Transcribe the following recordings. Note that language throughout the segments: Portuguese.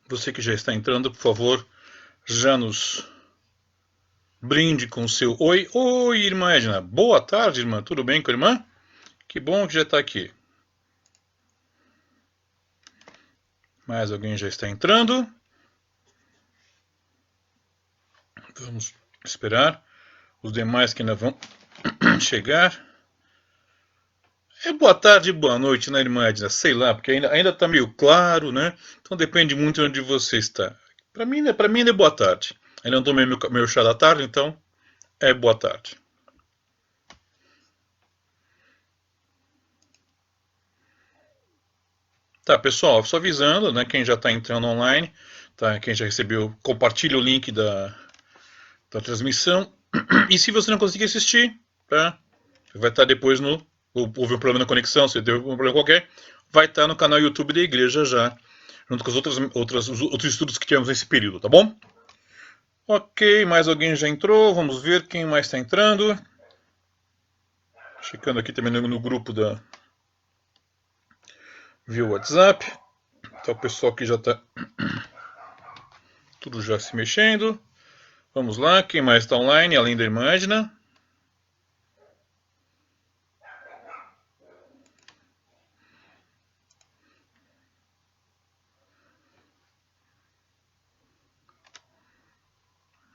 Você que já está entrando, por favor, já nos brinde com o seu oi. Oi, irmã Edna. Boa tarde, irmã. Tudo bem com a irmã? Que bom que já está aqui. Mais alguém já está entrando. Vamos esperar os demais que ainda vão chegar. É boa tarde e boa noite, né, irmã Edna? Sei lá, porque ainda está meio claro, né? Então depende muito de onde você está. Para mim ainda é boa tarde. Ainda não tomei meu chá da tarde, então é boa tarde. Tá, pessoal, só avisando, né, quem já está entrando online, tá, quem já recebeu, compartilha o link da transmissão. E se você não conseguir assistir, tá, vai estar depois no. Houve um problema na conexão, se deu um problema qualquer, vai estar no canal YouTube da igreja já, junto com os outros estudos que tivemos nesse período, tá bom? Ok, mais alguém já entrou, vamos ver quem mais está entrando. Checando aqui também no grupo via WhatsApp. Tá o pessoal que já está tudo já se mexendo. Vamos lá, quem mais está online, além da irmã Edna?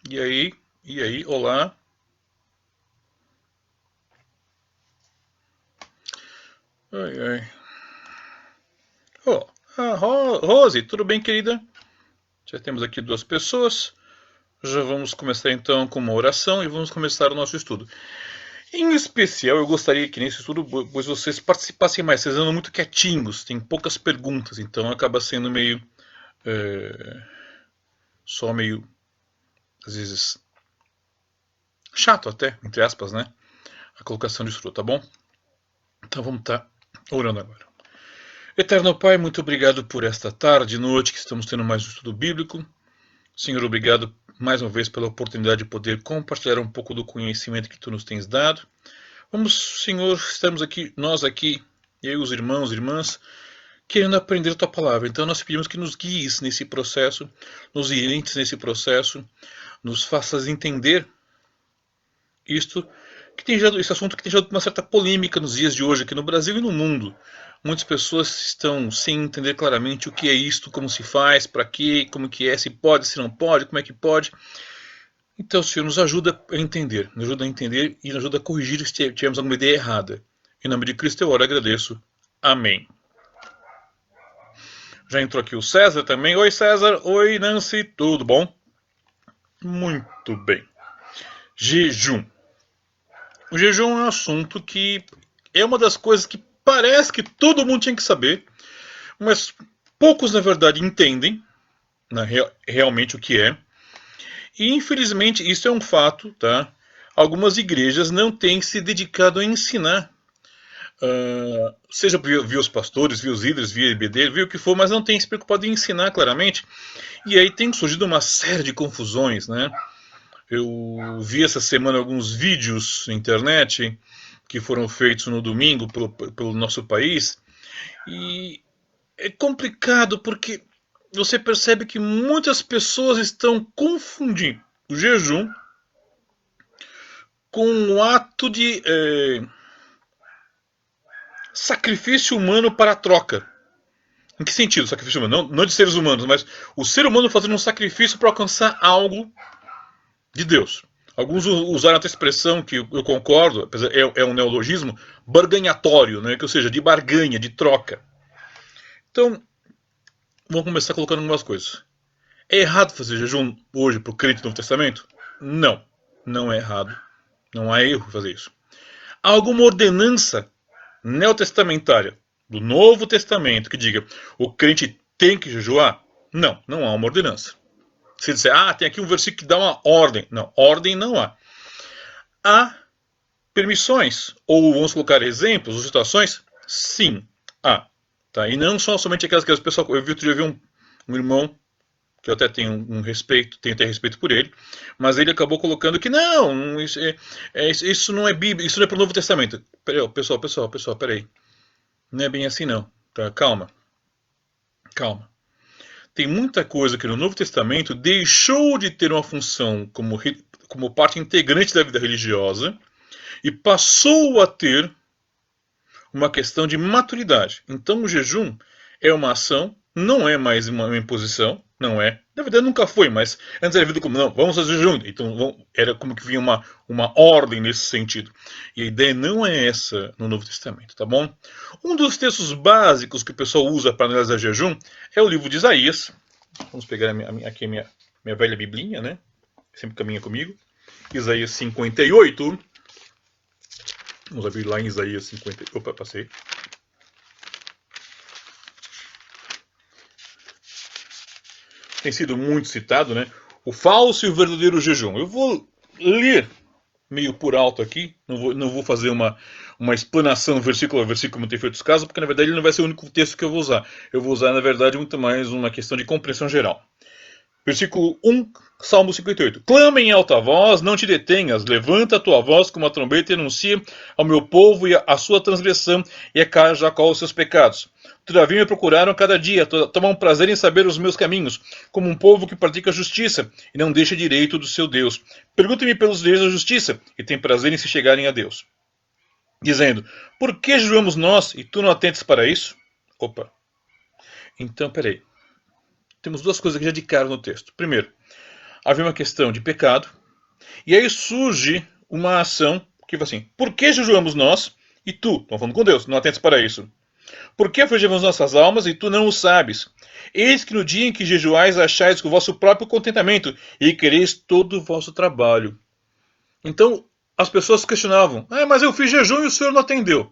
E aí? E aí? Olá. Ai, ai. Oh, Rose, tudo bem, querida? Já temos aqui duas pessoas. Já vamos começar então com uma oração e vamos começar o nosso estudo. Em especial, eu gostaria que nesse estudo pois vocês participassem mais. Vocês andam muito quietinhos, tem poucas perguntas, então acaba sendo meio. Só meio. Às vezes. Chato até, entre aspas, né? A colocação de estudo, tá bom? Então vamos estar orando agora. Eterno Pai, muito obrigado por esta tarde e noite que estamos tendo mais um estudo bíblico. Senhor, obrigado mais uma vez pela oportunidade de poder compartilhar um pouco do conhecimento que Tu nos tens dado. Vamos, Senhor, estamos aqui, nós aqui, eu e os irmãos e irmãs, querendo aprender a Tua palavra. Então nós pedimos que nos guies nesse processo, nos orientes nesse processo, nos faças entender isto esse assunto que tem gerado uma certa polêmica nos dias de hoje aqui no Brasil e no mundo. Muitas pessoas estão sem entender claramente o que é isto, como se faz, para quê, como que é, se pode, se não pode, como é que pode. Então, Senhor, nos ajuda a entender e nos ajuda a corrigir se tivermos alguma ideia errada. Em nome de Cristo eu oro e agradeço. Amém. Já entrou aqui o César também. Oi, César. Oi, Nancy. Tudo bom? Muito bem. Jejum. O jejum é um assunto que é uma das coisas que parece que todo mundo tinha que saber, mas poucos, na verdade, entendem, né, realmente o que é. E, infelizmente, isso é um fato, tá? Algumas igrejas não têm se dedicado a ensinar, seja via os pastores, via os líderes, via IBD, via o que for, mas não têm se preocupado em ensinar claramente. E aí tem surgido uma série de confusões, né? Eu vi essa semana alguns vídeos na internet que foram feitos no domingo pelo nosso país. E é complicado porque você percebe que muitas pessoas estão confundindo o jejum com um ato de sacrifício humano para a troca. Em que sentido sacrifício humano? Não de seres humanos, mas o ser humano fazendo um sacrifício para alcançar algo de Deus. Alguns usaram essa expressão que eu concordo, é um neologismo, barganhatório, né? Que, ou seja, de barganha, de troca. Então, vamos começar colocando algumas coisas. É errado fazer jejum hoje para o crente do Novo Testamento? Não, não é errado. Não há erro fazer isso. Há alguma ordenança neotestamentária do Novo Testamento que diga o crente tem que jejuar? Não, não há uma ordenança. Se disser, tem aqui um versículo que dá uma ordem. Não, ordem não há. Há permissões, ou vamos colocar exemplos ou situações? Sim, há. Tá? E não são somente aquelas que as pessoas. Eu vi um irmão que eu até tenho um respeito, tenho até respeito por ele, mas ele acabou colocando que não, isso não é Bíblia, isso não é para o Novo Testamento. Peraí, pessoal, peraí. Não é bem assim não. Tá? Calma. tem muita coisa que no Novo Testamento deixou de ter uma função como parte integrante da vida religiosa e passou a ter uma questão de maturidade. Então o jejum é uma ação, não é mais uma imposição, não é. Na verdade nunca foi, mas antes era visto como, não, vamos fazer jejum. Então era como que vinha uma ordem nesse sentido. E a ideia não é essa no Novo Testamento, tá bom? Um dos textos básicos que o pessoal usa para analisar jejum é o livro de Isaías. Vamos pegar aqui a minha velha biblinha, né? Sempre caminha comigo. Isaías 58. Vamos abrir lá em Isaías 50. Opa, passei. Tem sido muito citado, né? O falso e o verdadeiro jejum. Eu vou ler meio por alto aqui. Não vou fazer uma explanação versículo a versículo, como tem feito os casos, porque na verdade ele não vai ser o único texto que eu vou usar. Eu vou usar, na verdade, muito mais uma questão de compreensão geral. Versículo 1, Salmo 58. Clama em alta voz, não te detenhas, levanta a tua voz como uma trombeta e anuncia ao meu povo a sua transgressão e a Jacó os seus pecados. Todavia me procuraram cada dia, tomam prazer em saber os meus caminhos, como um povo que pratica a justiça e não deixa direito do seu Deus. Pergunte-me pelos dias da justiça e tem prazer em se chegarem a Deus. Dizendo, por que jejuamos nós e tu não atentes para isso? Opa, então peraí. Temos duas coisas que já de cara no texto. Primeiro, havia uma questão de pecado, e aí surge uma ação que foi assim, por que jejuamos nós e tu, estamos falando com Deus, não atentes para isso? Por que afligimos nossas almas e tu não o sabes? Eis que no dia em que jejuais achais o vosso próprio contentamento e quereis todo o vosso trabalho. Então, as pessoas questionavam, mas eu fiz jejum e o Senhor não atendeu.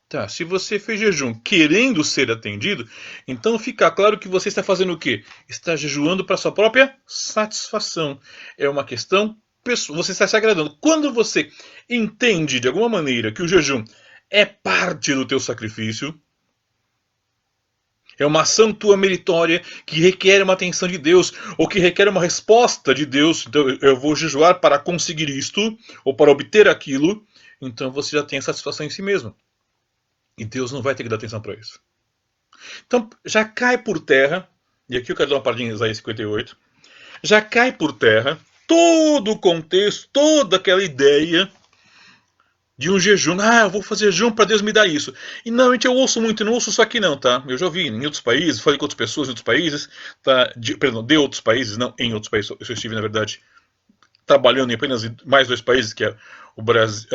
Tá, se você fez jejum querendo ser atendido, então fica claro que você está fazendo o quê? Está jejuando para sua própria satisfação. É uma questão pessoal, você está se agradando. Quando você entende de alguma maneira que o jejum é parte do teu sacrifício, é uma ação tua meritória que requer uma atenção de Deus, ou que requer uma resposta de Deus. Então eu vou jejuar para conseguir isto, ou para obter aquilo. Então você já tem a satisfação em si mesmo. E Deus não vai ter que dar atenção para isso. Então já cai por terra, e aqui eu quero dar uma paradinha em Isaías 58, já cai por terra todo o contexto, toda aquela ideia de um jejum. Eu vou fazer jejum para Deus me dar isso. E normalmente eu ouço muito, não ouço só aqui não, tá? Eu já ouvi em outros países, falei com outras pessoas em outros países, tá? De outros países, não em outros países. Eu estive, na verdade, trabalhando em apenas mais dois países, que é o Brasil,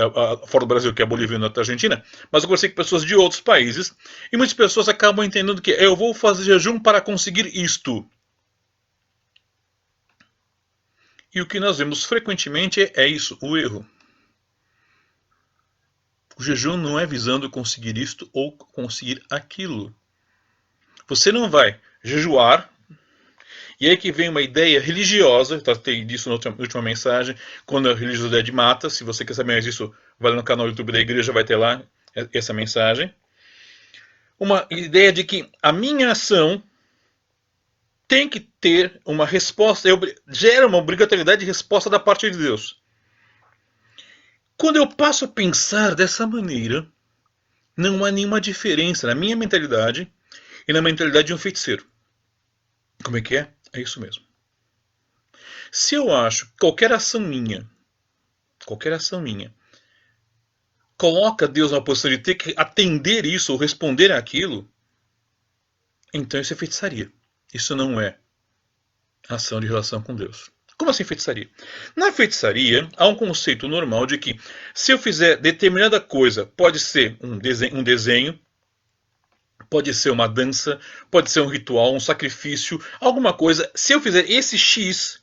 fora do Brasil, que é a Bolívia e a Argentina, mas eu conversei com pessoas de outros países, e muitas pessoas acabam entendendo que eu vou fazer jejum para conseguir isto. E o que nós vemos frequentemente é isso, o erro. O jejum não é visando conseguir isto ou conseguir aquilo. Você não vai jejuar. E aí que vem uma ideia religiosa, tratei disso na última mensagem, quando a religiosidade mata. Se você quer saber mais disso, vai lá no canal do YouTube da igreja, vai ter lá essa mensagem. Uma ideia de que a minha ação tem que ter uma resposta, gera uma obrigatoriedade de resposta da parte de Deus. Quando eu passo a pensar dessa maneira, não há nenhuma diferença na minha mentalidade e na mentalidade de um feiticeiro. Como é que é? É isso mesmo. Se eu acho que qualquer ação minha, coloca Deus na posição de ter que atender isso ou responder àquilo, então isso é feitiçaria. Isso não é ação de relação com Deus. Como assim feitiçaria? Na feitiçaria, há um conceito normal de que se eu fizer determinada coisa, pode ser um desenho, pode ser uma dança, pode ser um ritual, um sacrifício, alguma coisa. Se eu fizer esse X,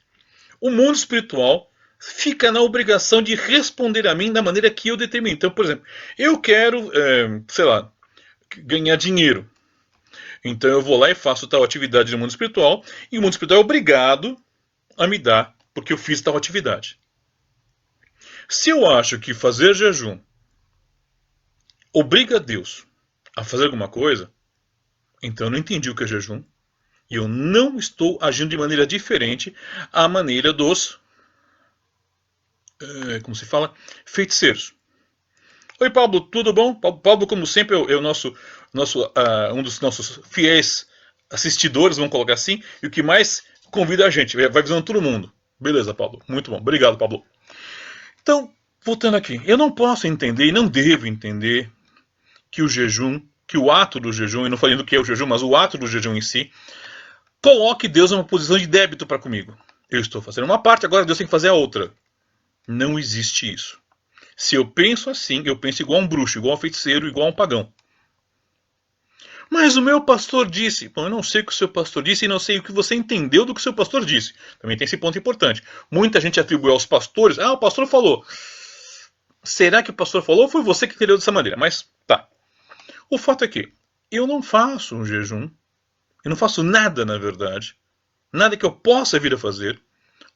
o mundo espiritual fica na obrigação de responder a mim da maneira que eu determino. Então, por exemplo, eu quero, ganhar dinheiro. Então eu vou lá e faço tal atividade no mundo espiritual, e o mundo espiritual é obrigado a me dar, porque eu fiz tal atividade. Se eu acho que fazer jejum obriga Deus a fazer alguma coisa, então eu não entendi o que é jejum, e eu não estou agindo de maneira diferente à maneira dos, como se fala, feiticeiros. Oi, Pablo, tudo bom? Pablo, como sempre, é um dos nossos fiéis assistidores, vamos colocar assim, e o que mais convida a gente, vai visando todo mundo. Beleza, Pablo. Muito bom. Obrigado, Pablo. Então, voltando aqui, eu não posso entender e não devo entender que o jejum, que o ato do jejum, e não falei do que é o jejum, mas o ato do jejum em si, coloque Deus em uma posição de débito para comigo. Eu estou fazendo uma parte, agora Deus tem que fazer a outra. Não existe isso. Se eu penso assim, eu penso igual um bruxo, igual um feiticeiro, igual um pagão. Mas o meu pastor disse. Bom, eu não sei o que o seu pastor disse e não sei o que você entendeu do que o seu pastor disse. Também tem esse ponto importante. Muita gente atribui aos pastores. Ah, o pastor falou. Será que o pastor falou ou foi você que entendeu dessa maneira? Mas tá. O fato é que eu não faço um jejum. Eu não faço nada, na verdade. Nada que eu possa vir a fazer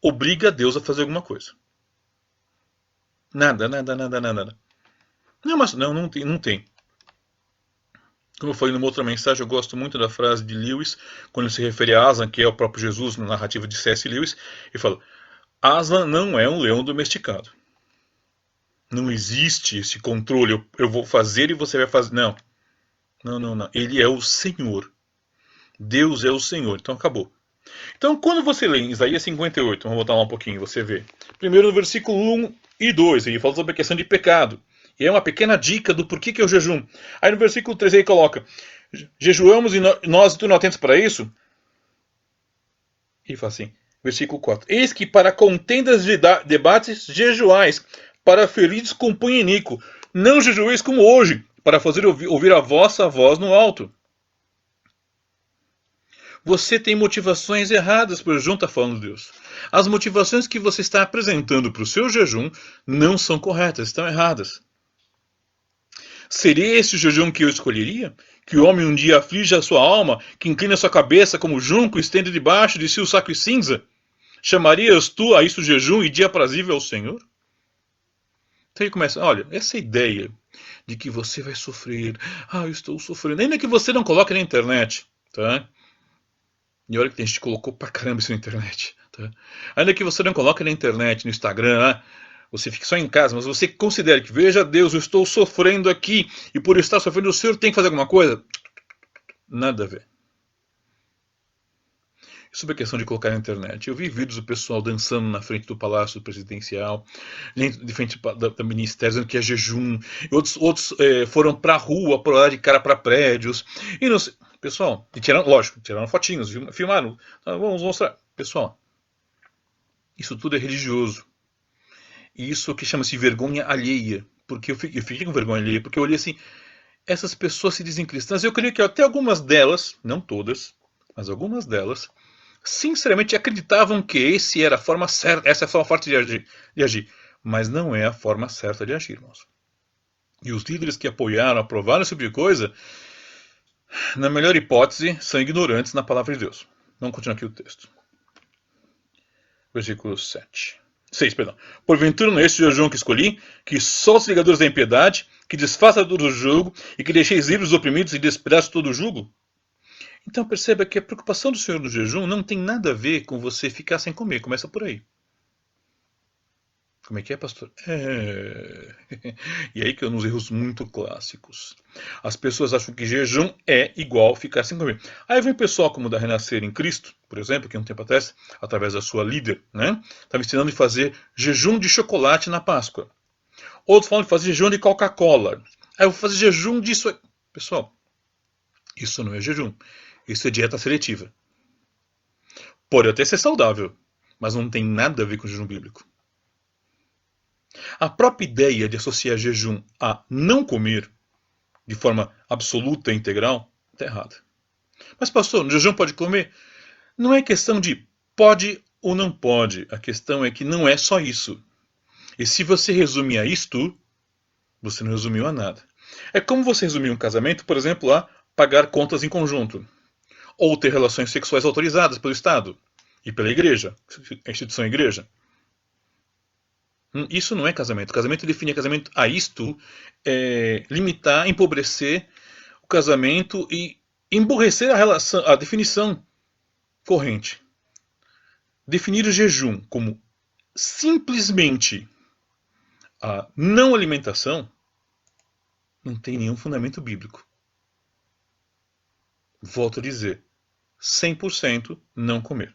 obriga a Deus a fazer alguma coisa. Nada, nada, nada, nada, nada. Não, mas não tem, não tem. Como eu falei numa outra mensagem, eu gosto muito da frase de Lewis, quando ele se refere a Aslan, que é o próprio Jesus, na narrativa de C.S. Lewis, ele fala: Aslan não é um leão domesticado. Não existe esse controle, eu vou fazer e você vai fazer. Não. Não, não, não. Ele é o Senhor. Deus é o Senhor. Então acabou. Então, quando você lê em Isaías 58, vamos voltar lá um pouquinho, você vê. Primeiro no versículo 1 e 2, ele fala sobre a questão de pecado. E é uma pequena dica do porquê que é o jejum. Aí no versículo 3 ele coloca: jejuamos e nós e tu não atentos para isso? E fala assim, versículo 4: eis que para contendas de debates jejuais, para feridos com punho iníquo. Não jejueis como hoje, para fazer ouvir a vossa voz no alto. Você tem motivações erradas para o jejum, está falando Deus. As motivações que você está apresentando para o seu jejum não são corretas, estão erradas. Seria esse o jejum que eu escolheria? Que o homem um dia aflige a sua alma, que inclina sua cabeça como junco e estende debaixo de si o saco e cinza? Chamarias tu a isso jejum e dia aprazível ao Senhor? Então ele começa, olha, essa ideia de que você vai sofrer, eu estou sofrendo, ainda que você não coloque na internet, tá? E olha que tem gente que colocou pra caramba isso na internet, tá? Ainda que você não coloque na internet, no Instagram, você fique só em casa, mas você considere que, veja Deus, eu estou sofrendo aqui, e por estar sofrendo o Senhor tem que fazer alguma coisa? Nada a ver. Sobre a questão de colocar na internet, eu vi vídeos do pessoal dançando na frente do Palácio Presidencial, de frente da Ministério, dizendo que é jejum, e outros foram pra rua, por lá de cara para prédios, e não sei. Pessoal, e tiraram fotinhos, filmaram, vamos mostrar. Pessoal, isso tudo é religioso. E isso que chama-se vergonha alheia. Porque eu fiquei com vergonha alheia, porque eu olhei assim, essas pessoas se dizem cristãs, eu creio que até algumas delas, não todas, mas algumas delas, sinceramente acreditavam que essa era a forma certa, essa é a forma certa de agir. Mas não é a forma certa de agir, irmãos. E os líderes que apoiaram, aprovaram esse tipo de coisa, na melhor hipótese, são ignorantes na palavra de Deus. Vamos continuar aqui o texto. Versículo 7. 6, perdão. Porventura não é este o jejum que escolhi, que só os ligadores da impiedade, que desfaça todo o jugo, e que deixeis livres os oprimidos e despedaço todo o jugo? Então perceba que a preocupação do Senhor no jejum não tem nada a ver com você ficar sem comer. Começa por aí. Como é que é, pastor? E aí que eu nos erros muito clássicos. As pessoas acham que jejum é igual ficar sem comer. Aí vem pessoal como o da Renascer em Cristo, por exemplo, que um tempo atrás, através da sua líder, né, estava ensinando de fazer jejum de chocolate na Páscoa. Outros falam de fazer jejum de Coca-Cola. Aí eu vou fazer jejum disso. Pessoal, isso não é jejum. Isso é dieta seletiva. Pode até ser saudável, mas não tem nada a ver com o jejum bíblico. A própria ideia de associar jejum a não comer de forma absoluta e integral está errada. Mas pastor, no jejum pode comer? Não é questão de pode ou não pode. A questão é que não é só isso. E se você resumir a isto, você não resumiu a nada. É como você resumir um casamento, por exemplo, a pagar contas em conjunto. Ou ter relações sexuais autorizadas pelo Estado e pela igreja, a instituição igreja. Isso não é casamento. Casamento define casamento a isto, limitar, empobrecer o casamento e emburrecer a definição corrente. Definir o jejum como simplesmente a não alimentação não tem nenhum fundamento bíblico. Volto a dizer, 100% não comer.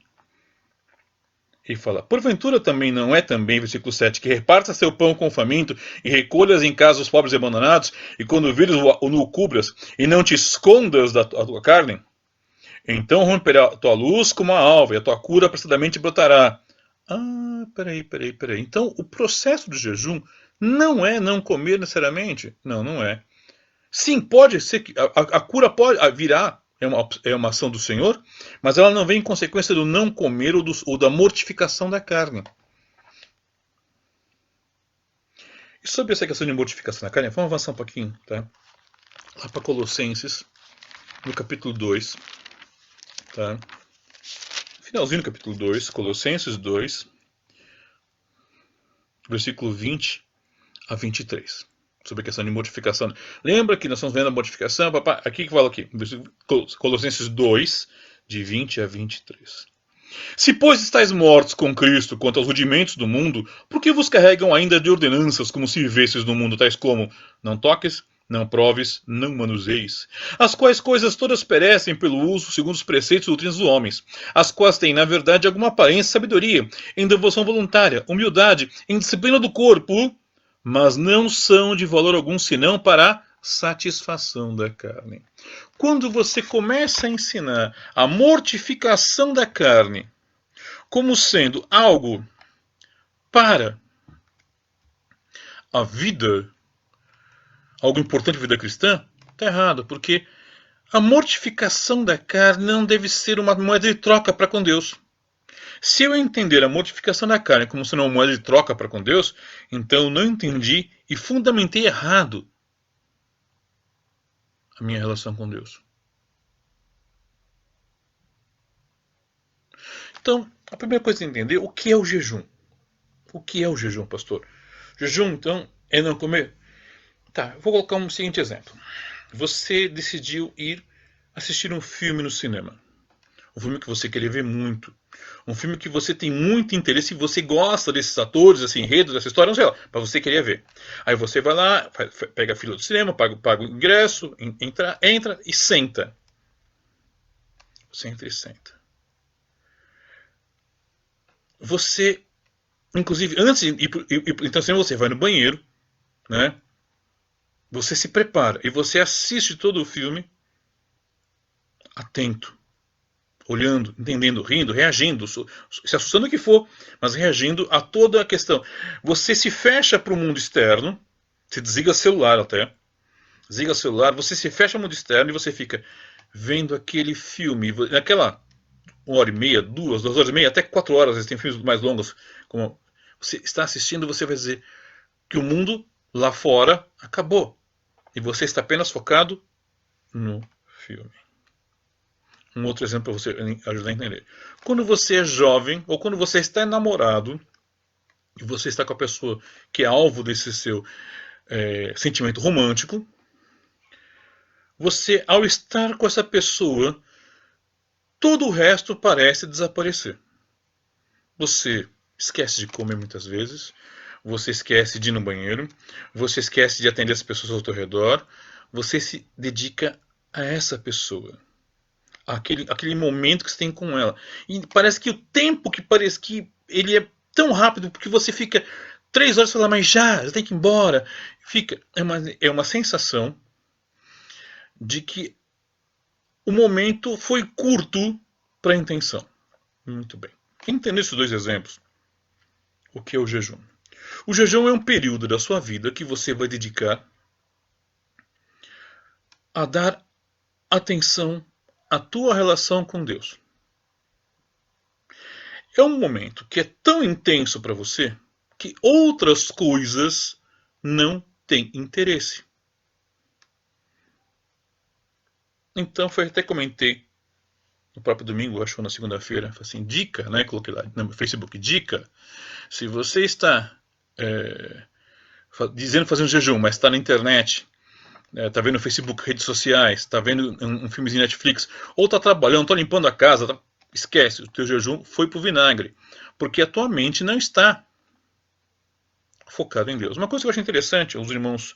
E fala, porventura também não é também, versículo 7, que reparta seu pão com o faminto, e recolhas em casa os pobres e abandonados, e quando vires o nu cubras, e não te escondas da tua carne? Então romperá a tua luz como a alva, e a tua cura apressadamente brotará. Ah, peraí. Então o processo do jejum não é não comer necessariamente? Não, não é. Sim, pode ser que a cura pode virar, é uma ação do Senhor, mas ela não vem em consequência do não comer ou da mortificação da carne. E sobre essa questão de mortificação da carne, vamos avançar um pouquinho, tá? Lá para Colossenses, no capítulo 2, tá? Finalzinho do capítulo 2, Colossenses 2, versículo 20 a 23. Sobre a questão de mortificação. Lembra que nós estamos vendo a mortificação? Aqui que fala aqui, Colossenses 2, de 20 a 23. Se, pois, estáis mortos com Cristo quanto aos rudimentos do mundo, por que vos carregam ainda de ordenanças como se vivesseis no mundo, tais como não toques, não proves, não manuseis, as quais coisas todas perecem pelo uso segundo os preceitos e doutrinas dos homens, as quais têm, na verdade, alguma aparência de sabedoria, em devoção voluntária, humildade, em disciplina do corpo, mas não são de valor algum senão para a satisfação da carne. Quando você começa a ensinar a mortificação da carne como sendo algo para a vida, algo importante na vida cristã, está errado, porque a mortificação da carne não deve ser uma moeda de troca para com Deus. Se eu entender a mortificação da carne como sendo uma moeda de troca para com Deus, então eu não entendi e fundamentei errado a minha relação com Deus. Então, a primeira coisa é entender o que é o jejum. O que é o jejum, pastor? Jejum, então, é não comer? Tá, eu vou colocar um seguinte exemplo. Você decidiu ir assistir um filme no cinema. Um filme que você queria ver muito. Um filme que você tem muito interesse e você gosta desses atores, desse enredo, dessa história, não sei lá, mas você queria ver. Aí você vai lá, pega a fila do cinema, paga o ingresso, entra e senta. Você entra e senta. Você, inclusive, antes de ir então você vai no banheiro, né? Você se prepara e você assiste todo o filme atento, olhando, entendendo, rindo, reagindo, se assustando o que for, mas reagindo a toda a questão. Você se fecha para o mundo externo, você desliga o celular até, desliga o celular, você se fecha ao mundo externo e você fica vendo aquele filme, naquela 1h30, 2 horas e meia, até 4 horas, às vezes tem filmes mais longos, como você está assistindo, você vai dizer que o mundo lá fora acabou. E você está apenas focado no filme. Um outro exemplo para você ajudar a entender. Quando você é jovem, ou quando você está namorado, e você está com a pessoa que é alvo desse seu sentimento romântico, você, ao estar com essa pessoa, todo o resto parece desaparecer. Você esquece de comer muitas vezes, você esquece de ir no banheiro, você esquece de atender as pessoas ao teu redor, você se dedica a essa pessoa. Aquele momento que você tem com ela. E parece que o tempo que parece que ele é tão rápido, porque você fica 3 horas e fala, mas já tem que ir embora. É uma sensação de que o momento foi curto para a intenção. Muito bem. Entendendo esses dois exemplos, o que é o jejum? O jejum é um período da sua vida que você vai dedicar a dar atenção à tua relação com Deus. É um momento que é tão intenso para você que outras coisas não têm interesse. Então, até comentei no próprio domingo, acho que na segunda-feira, assim, dica, né? Coloquei lá no Facebook, dica. Se você está dizendo fazer um jejum, mas está na internet, está vendo no Facebook, redes sociais, está vendo um filmezinho Netflix, ou está trabalhando, está limpando a casa, esquece, o teu jejum foi pro vinagre, porque a tua mente não está focada em Deus. Uma coisa que eu acho interessante, os irmãos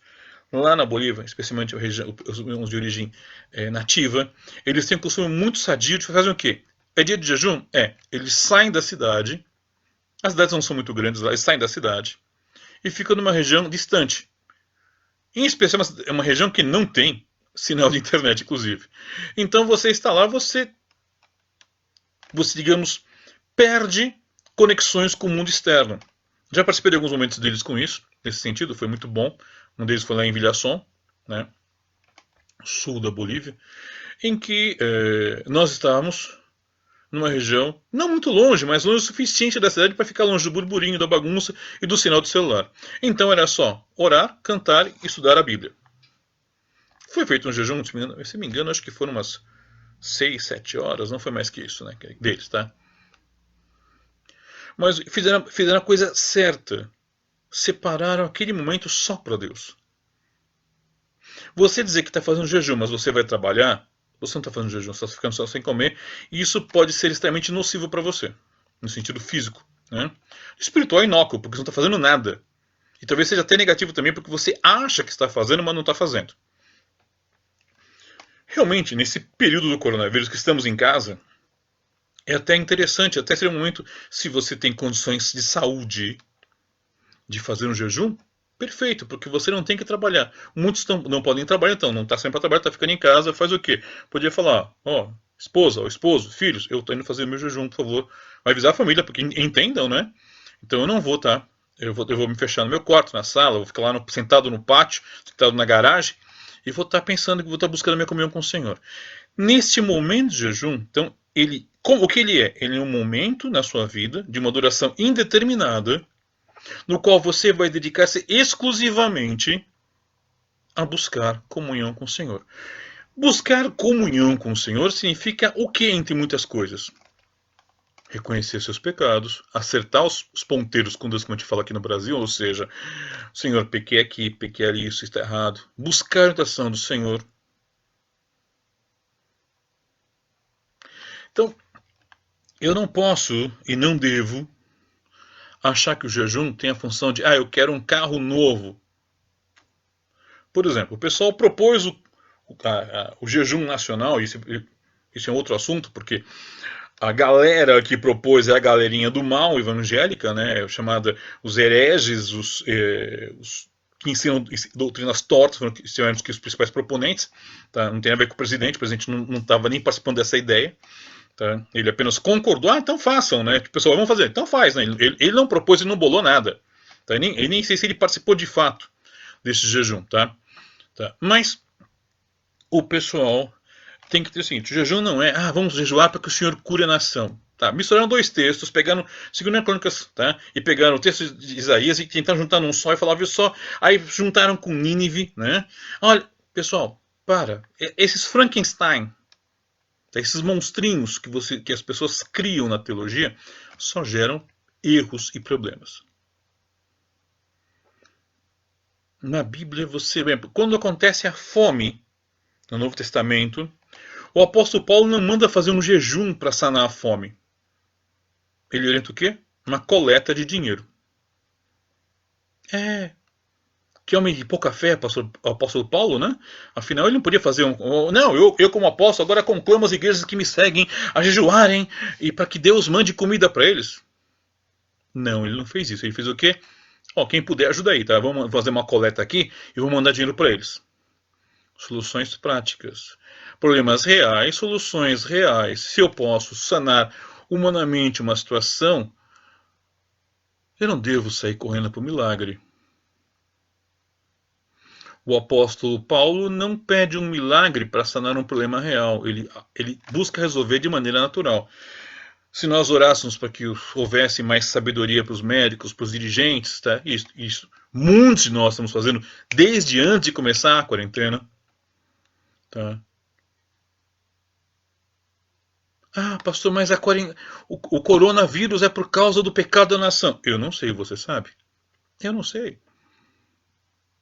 Lá na Bolívia, especialmente os de origem nativa, eles têm um costume muito sadio de fazer o quê? É dia de jejum? É. Eles saem da cidade, as cidades não são muito grandes lá, eles saem da cidade e ficam numa região distante. Em especial, é uma região que não tem sinal de internet, inclusive. Então você está lá, você digamos, perde conexões com o mundo externo. Já participei de alguns momentos deles com isso, nesse sentido, foi muito bom. Um deles foi lá em Villaçon, né, sul da Bolívia, em que nós estávamos numa região não muito longe, mas longe o suficiente da cidade para ficar longe do burburinho, da bagunça e do sinal do celular. Então era só orar, cantar e estudar a Bíblia. Foi feito um jejum, se me engano, acho que foram umas 6, 7 horas, não foi mais que isso, né, deles, tá? Mas fizeram a coisa certa. Separaram aquele momento só para Deus. Você dizer que está fazendo jejum, mas você vai trabalhar, você não está fazendo jejum, você está ficando só sem comer, e isso pode ser extremamente nocivo para você, no sentido físico. Né? Espiritual é inócuo, porque você não está fazendo nada. E talvez seja até negativo também, porque você acha que está fazendo, mas não está fazendo. Realmente, nesse período do coronavírus que estamos em casa, é até interessante, até seria um momento, se você tem condições de saúde, de fazer um jejum, perfeito, porque você não tem que trabalhar. Muitos não podem trabalhar, então, não está saindo para trabalhar, está ficando em casa, faz o quê? Podia falar, ó, esposa, ó, esposo, filhos, eu estou indo fazer meu jejum, por favor. Vai avisar a família, porque entendam, né? Então eu não vou, tá? Eu vou me fechar no meu quarto, na sala, vou ficar lá sentado no pátio, sentado na garagem, e vou estar pensando que vou estar buscando a minha comunhão com o Senhor. Neste momento de jejum, então, o que ele é? Ele é um momento na sua vida, de uma duração indeterminada, no qual você vai dedicar-se exclusivamente a buscar comunhão com o Senhor. Buscar comunhão com o Senhor significa o que entre muitas coisas? Reconhecer seus pecados, acertar os ponteiros com Deus, como a gente fala aqui no Brasil, ou seja, Senhor, pequei aqui, pequei ali, isso está errado. Buscar a orientação do Senhor. Então, eu não posso e não devo achar que o jejum tem a função de, eu quero um carro novo. Por exemplo, o pessoal propôs o jejum nacional, isso é um outro assunto, porque a galera que propôs é a galerinha do mal evangélica, né, chamada os hereges, os que ensinam doutrinas tortas, foram os principais proponentes. Tá? Não tem a ver com o presidente não estava nem participando dessa ideia. Tá? Ele apenas concordou, então façam, né? O pessoal, vamos fazer, então faz. Né? Ele não propôs e não bolou nada. Tá? Ele nem sei se ele participou de fato desse jejum. Tá? Mas o pessoal tem que ter o seguinte: o jejum não é, vamos jejuar para que o Senhor cure a nação. Tá, misturaram dois textos, pegaram 2 Crônicas, tá, e pegaram o texto de Isaías e tentaram juntar num só e falar, viu só, aí juntaram com Nínive, né? Olha, pessoal, esses Frankenstein, esses monstrinhos que as pessoas criam na teologia, só geram erros e problemas. Na Bíblia, quando acontece a fome no Novo Testamento, o apóstolo Paulo não manda fazer um jejum para sanar a fome. Ele orienta o quê? Uma coleta de dinheiro. Que homem de pouca fé, o apóstolo Paulo, né? Afinal, ele não podia fazer não, eu como apóstolo, agora conclamo as igrejas que me seguem a jejuarem e para que Deus mande comida para eles. Não, ele não fez isso. Ele fez o quê? Quem puder, ajuda aí, tá? Vamos fazer uma coleta aqui e vou mandar dinheiro para eles. Soluções práticas. Problemas reais, soluções reais. Se eu posso sanar humanamente uma situação, eu não devo sair correndo para o milagre. O apóstolo Paulo não pede um milagre para sanar um problema real. Ele busca resolver de maneira natural. Se nós orássemos para que houvesse mais sabedoria para os médicos, para os dirigentes, tá? Isso. Muitos de nós estamos fazendo desde antes de começar a quarentena. Tá? Pastor, mas o coronavírus é por causa do pecado da nação. Eu não sei, você sabe? Eu não sei.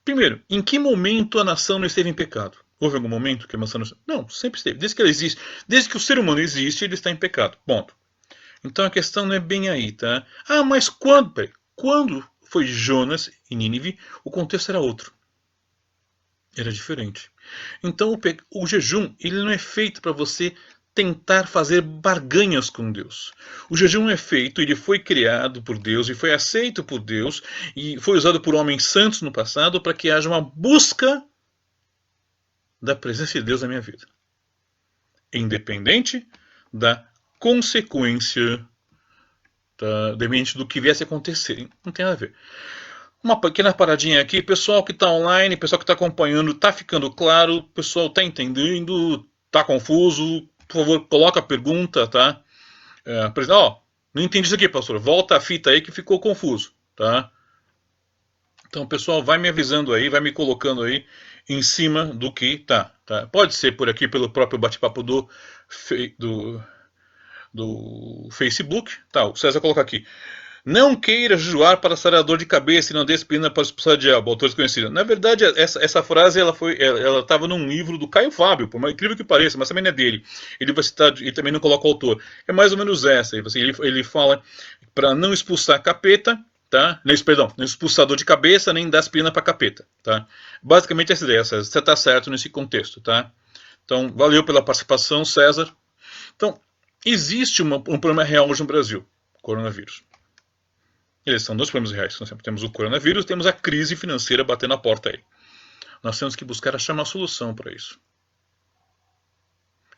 Primeiro, em que momento a nação não esteve em pecado? Houve algum momento que a nação não sempre esteve. Desde que ela existe, desde que o ser humano existe, ele está em pecado. Ponto. Então a questão não é bem aí, tá? Mas quando? Quando foi Jonas e Nínive, o contexto era outro. era diferente. Então o jejum ele não é feito para você tentar fazer barganhas com Deus. O jejum é feito, ele foi criado por Deus e foi aceito por Deus e foi usado por homens santos no passado para que haja uma busca da presença de Deus na minha vida. Independente da consequência, dependente do que viesse a acontecer. Não tem nada a ver. Uma pequena paradinha aqui. Pessoal que está online, pessoal que está acompanhando, está ficando claro? Pessoal está entendendo? Está confuso? Por favor, coloca a pergunta, tá? Não entendi isso aqui, pastor. Volta a fita aí que ficou confuso, tá? Então, pessoal, vai me avisando aí, vai me colocando aí em cima do que tá. Pode ser por aqui, pelo próprio bate-papo do Facebook. Tá, o César coloca aqui. Não queira jejuar para sarar a dor de cabeça e não dê disciplina para expulsar o diabo, autor desconhecido. Na verdade, essa frase ela estava num livro do Caio Fábio, por mais incrível que pareça, mas também não é dele. Ele vai citar, ele também não coloca o autor. É mais ou menos essa. Ele fala para não expulsar capeta, tá? Não expulsar dor de cabeça, nem dar disciplina para capeta, tá? Basicamente essa ideia, César. Você está certo nesse contexto, tá? Então, valeu pela participação, César. Então, existe um problema real hoje no Brasil, coronavírus. Eles são dois problemas reais. Nós temos o coronavírus e temos a crise financeira batendo na porta aí. Nós temos que buscar achar uma solução para isso.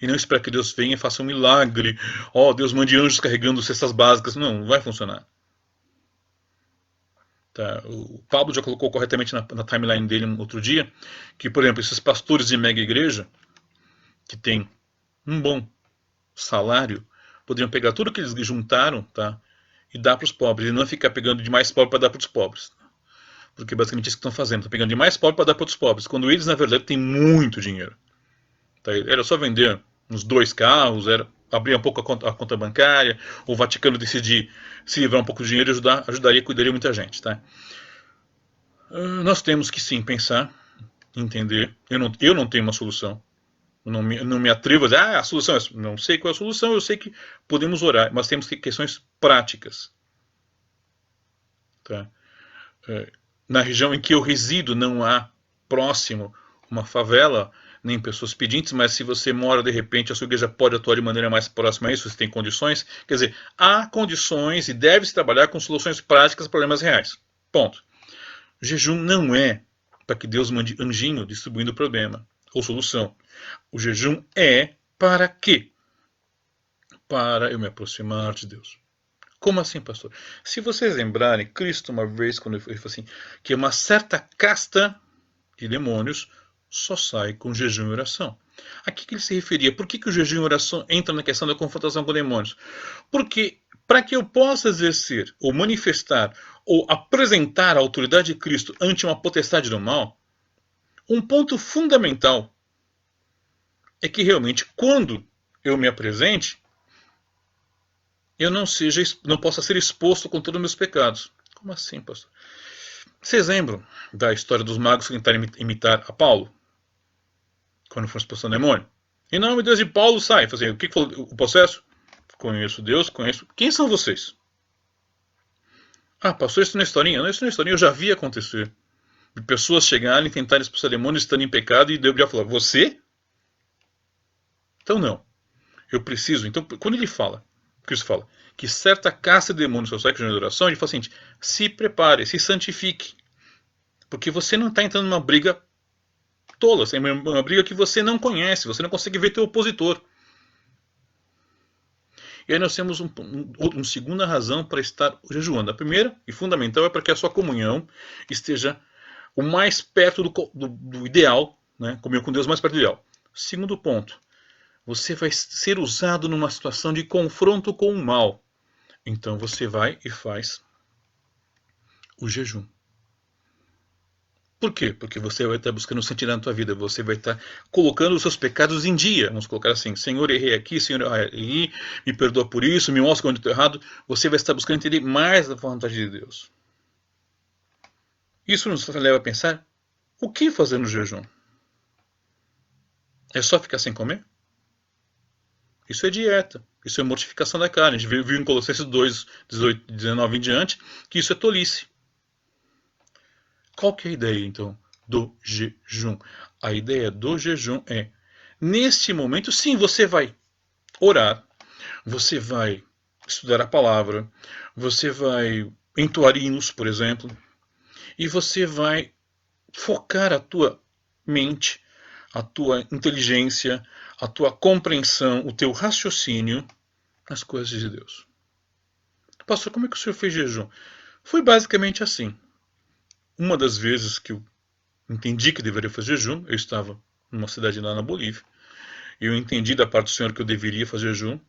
E não esperar que Deus venha e faça um milagre. Deus mande anjos carregando cestas básicas. Não vai funcionar. Tá? O Pablo já colocou corretamente na timeline dele outro dia que, por exemplo, esses pastores de mega igreja que têm um bom salário poderiam pegar tudo que eles juntaram, tá? E dar para os pobres, e não ficar pegando de mais pobre para dar para os pobres. Porque basicamente é isso que estão fazendo, estão pegando de mais pobre para dar para os pobres, quando eles na verdade têm muito dinheiro. Tá? Era só vender uns 2 carros, abrir um pouco a conta bancária, o Vaticano decidir se livrar um pouco de dinheiro e ajudaria, cuidaria muita gente. Tá? Nós temos que sim pensar, entender. Eu não tenho uma solução. Eu não me atrevo a dizer, a solução é essa. Não sei qual é a solução, eu sei que podemos orar, mas temos questões práticas. Tá? Na região em que eu resido não há próximo uma favela, nem pessoas pedintes, mas se você mora de repente, a sua igreja pode atuar de maneira mais próxima a isso, você tem condições. Quer dizer, há condições e deve-se trabalhar com soluções práticas a problemas reais. Ponto. O jejum não é para que Deus mande anjinho distribuindo o problema ou solução. O jejum é para quê? Para eu me aproximar de Deus. Como assim, pastor? Se vocês lembrarem, Cristo uma vez, quando ele falou assim, que uma certa casta de demônios só sai com jejum e oração. A que ele se referia? Por que o jejum e oração entra na questão da confrontação com demônios? Porque para que eu possa exercer, ou manifestar, ou apresentar a autoridade de Cristo ante uma potestade do mal, um ponto fundamental é que realmente, quando eu me apresente, eu não possa ser exposto com todos os meus pecados. Como assim, pastor? Vocês lembram da história dos magos que tentaram imitar a Paulo? Quando foram expulsando o demônio? Em nome de Deus, e Paulo sai. O que foi o processo? Conheço Deus, conheço... Quem são vocês? Pastor, isso não é historinha? Não, isso não é historinha, eu já vi acontecer. De pessoas chegarem e tentarem expulsar demônios estando em pecado e Deus já falou, você? Então não. Eu preciso... Então, quando ele fala, Cristo fala, que certa caça de demônios só sai com oração, ele fala assim, se prepare, se santifique. Porque você não está entrando numa briga tola, é uma briga que você não conhece, você não consegue ver teu opositor. E aí nós temos uma segunda razão para estar jejuando. A primeira e fundamental é para que a sua comunhão esteja o mais perto do ideal, né? Comunhão com Deus mais perto do ideal. Segundo ponto, você vai ser usado numa situação de confronto com o mal. Então você vai e faz o jejum. Por quê? Porque você vai estar buscando santidade na tua vida. Você vai estar colocando os seus pecados em dia. Vamos colocar assim, Senhor, errei aqui, Senhor, errei, me perdoa por isso, me mostra onde estou errado. Você vai estar buscando entender mais da vontade de Deus. Isso nos leva a pensar, o que fazer no jejum? É só ficar sem comer? Isso é dieta. Isso é mortificação da carne. A gente viu em Colossenses 2, 18, 19 em diante, que isso é tolice. Qual que é a ideia, então, do jejum? A ideia do jejum é, neste momento, sim, você vai orar, você vai estudar a palavra, você vai entoar hinos, por exemplo, e você vai focar a tua mente, a tua inteligência, a tua compreensão, o teu raciocínio nas coisas de Deus. Pastor, como é que o senhor fez jejum? Foi basicamente assim. Uma das vezes que eu entendi que deveria fazer jejum, eu estava numa cidade lá na Bolívia, eu entendi da parte do senhor que eu deveria fazer jejum,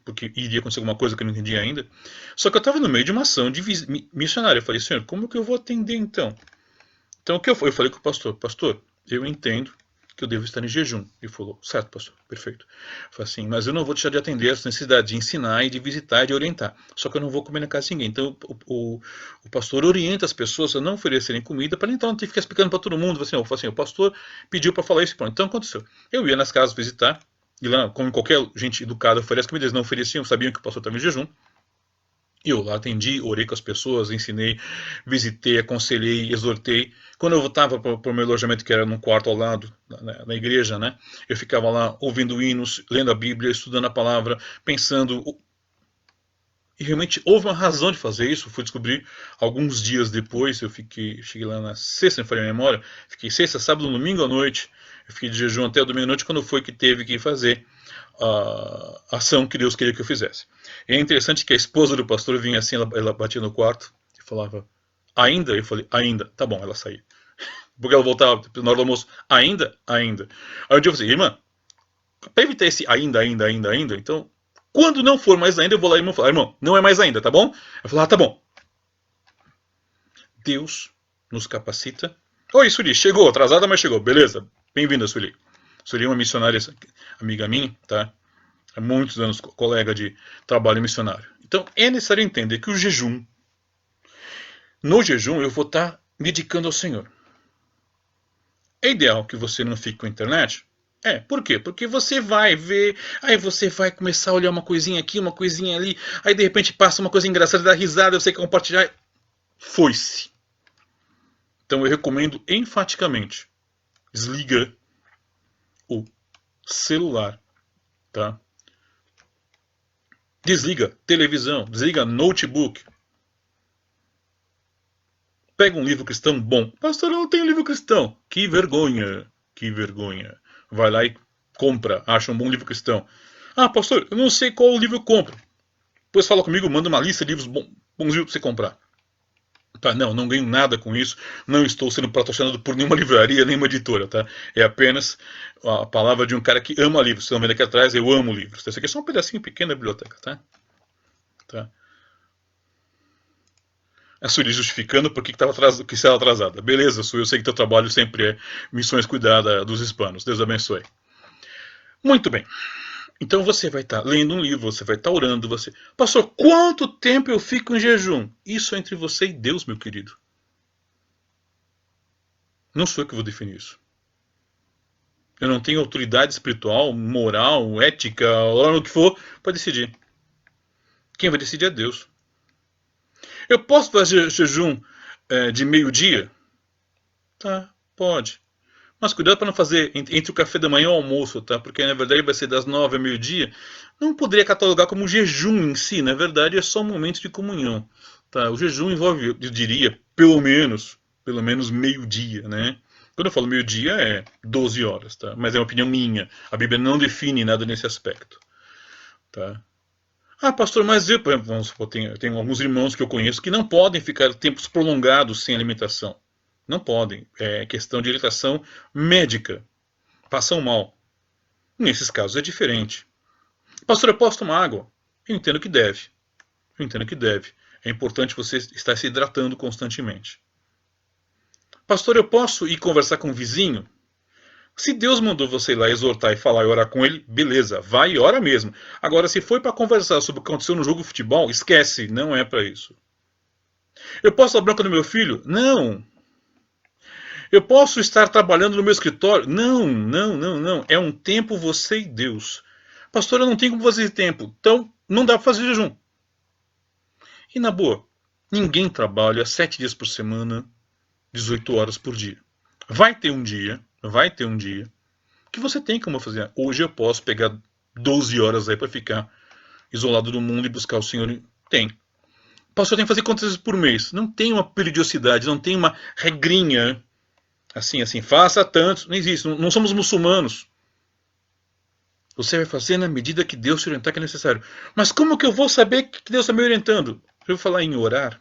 porque iria acontecer alguma coisa que eu não entendi ainda. Só que eu estava no meio de uma ação de missionária. Eu falei, senhor, como que eu vou atender então? Então o que eu falei com o pastor, pastor, eu entendo que eu devo estar em jejum. Ele falou, certo, pastor, perfeito. Eu falei assim, mas eu não vou deixar de atender essa necessidade de ensinar e de visitar e de orientar. Só que eu não vou comer na casa de ninguém. Então o pastor orienta as pessoas a não oferecerem comida para então não ter que ficar explicando para todo mundo. Eu falei assim, o pastor pediu para falar isso. Pronto. Então aconteceu. Eu ia nas casas visitar, e lá, como qualquer gente educada oferece comida, eles não ofereciam, sabiam que o pastor estava em jejum. Eu lá atendi, orei com as pessoas, ensinei, visitei, aconselhei, exortei. Quando eu voltava para o meu alojamento, que era num quarto ao lado, na igreja, né? Eu ficava lá ouvindo hinos, lendo a Bíblia, estudando a palavra, pensando. E realmente houve uma razão de fazer isso. Fui descobrir alguns dias depois. Cheguei lá na sexta, não falei a memória. Fiquei sexta, sábado, domingo à noite. Eu fiquei de jejum até o domingo à noite, quando foi que teve que fazer a ação que Deus queria que eu fizesse. E é interessante que a esposa do pastor vinha assim, ela batia no quarto e falava, ainda? Eu falei, ainda. Tá bom, ela saía. Porque ela voltava na hora do almoço, ainda? Ainda. Aí um dia eu falei, irmã, para evitar esse ainda, então, quando não for mais ainda, eu vou lá e irmão falar, irmão, não é mais ainda, tá bom? Eu falo, tá bom. Deus nos capacita. Oi, Sueli, chegou, atrasada, mas chegou. Beleza, bem-vinda, Sueli. Sueli é uma missionária, amiga minha, tá? Há muitos anos colega de trabalho missionário. Então é necessário entender que o jejum, no jejum eu vou estar dedicando ao Senhor. É ideal que você não fique com a internet? Por quê? Porque você vai ver, aí você vai começar a olhar uma coisinha aqui, uma coisinha ali, aí de repente passa uma coisa engraçada, dá risada, você quer compartilhar. Foi-se. Então eu recomendo enfaticamente, desliga o celular, tá? Desliga televisão, desliga notebook. Pega um livro cristão bom. Pastor, eu não tenho livro cristão. Que vergonha, que vergonha. Vai lá e compra, acha um bom livro cristão. Ah, pastor, eu não sei qual livro eu compro. Depois fala comigo, manda uma lista de livros bons para você comprar. Tá, não ganho nada com isso. Não estou sendo patrocinado por nenhuma livraria, nenhuma editora, tá? É apenas a palavra de um cara que ama livros. Vocês estão vendo aqui atrás, eu amo livros. Esse aqui é só um pedacinho pequeno da biblioteca, tá? A Sueli justificando por que estava atrasada. Beleza, Su, eu sei que teu trabalho sempre é missões cuidar dos hispanos. Deus abençoe. Muito bem. Então você vai estar lendo um livro, você vai estar orando, você... Pastor, quanto tempo eu fico em jejum? Isso é entre você e Deus, meu querido. Não sou eu que vou definir isso. Eu não tenho autoridade espiritual, moral, ética, ou o que for, para decidir. Quem vai decidir é Deus. Eu posso fazer jejum de meio-dia? Tá, pode. Mas cuidado para não fazer entre o café da manhã e o almoço, tá? Porque na verdade vai ser das 9 ao meio-dia. Não poderia catalogar como jejum em si. Na verdade é só um momento de comunhão. Tá? O jejum envolve, eu diria, pelo menos meio-dia, né? Quando eu falo meio-dia é 12 horas, tá? Mas é uma opinião minha. A Bíblia não define nada nesse aspecto, tá? Ah, pastor, mas eu, por exemplo, vamos supor, tenho alguns irmãos que eu conheço que não podem ficar tempos prolongados sem alimentação. Não podem. É questão de irritação médica. Passam mal. Nesses casos é diferente. Pastor, eu posso tomar água? Eu entendo que deve. Eu entendo que deve. É importante você estar se hidratando constantemente. Pastor, eu posso ir conversar com o vizinho? Se Deus mandou você ir lá exortar e falar e orar com ele, beleza, vai e ora mesmo. Agora, se foi para conversar sobre o que aconteceu no jogo de futebol, esquece, não é para isso. Eu posso dar bronca no meu filho? Não. Eu posso estar trabalhando no meu escritório? Não. É um tempo você e Deus. Pastor, eu não tenho como fazer tempo. Então, não dá para fazer jejum. E na boa, ninguém trabalha 7 dias por semana, 18 horas por dia. Vai ter um dia, vai ter um dia que você tem como fazer. Hoje eu posso pegar 12 horas aí para ficar isolado do mundo e buscar o Senhor. Tem. Pastor, tem que fazer quantas vezes por mês? Não tem uma periodicidade, não tem uma regrinha. Assim, faça tantos. Não existe. Não somos muçulmanos. Você vai fazer na medida que Deus te orientar que é necessário. Mas como que eu vou saber que Deus está me orientando? Eu vou falar em orar.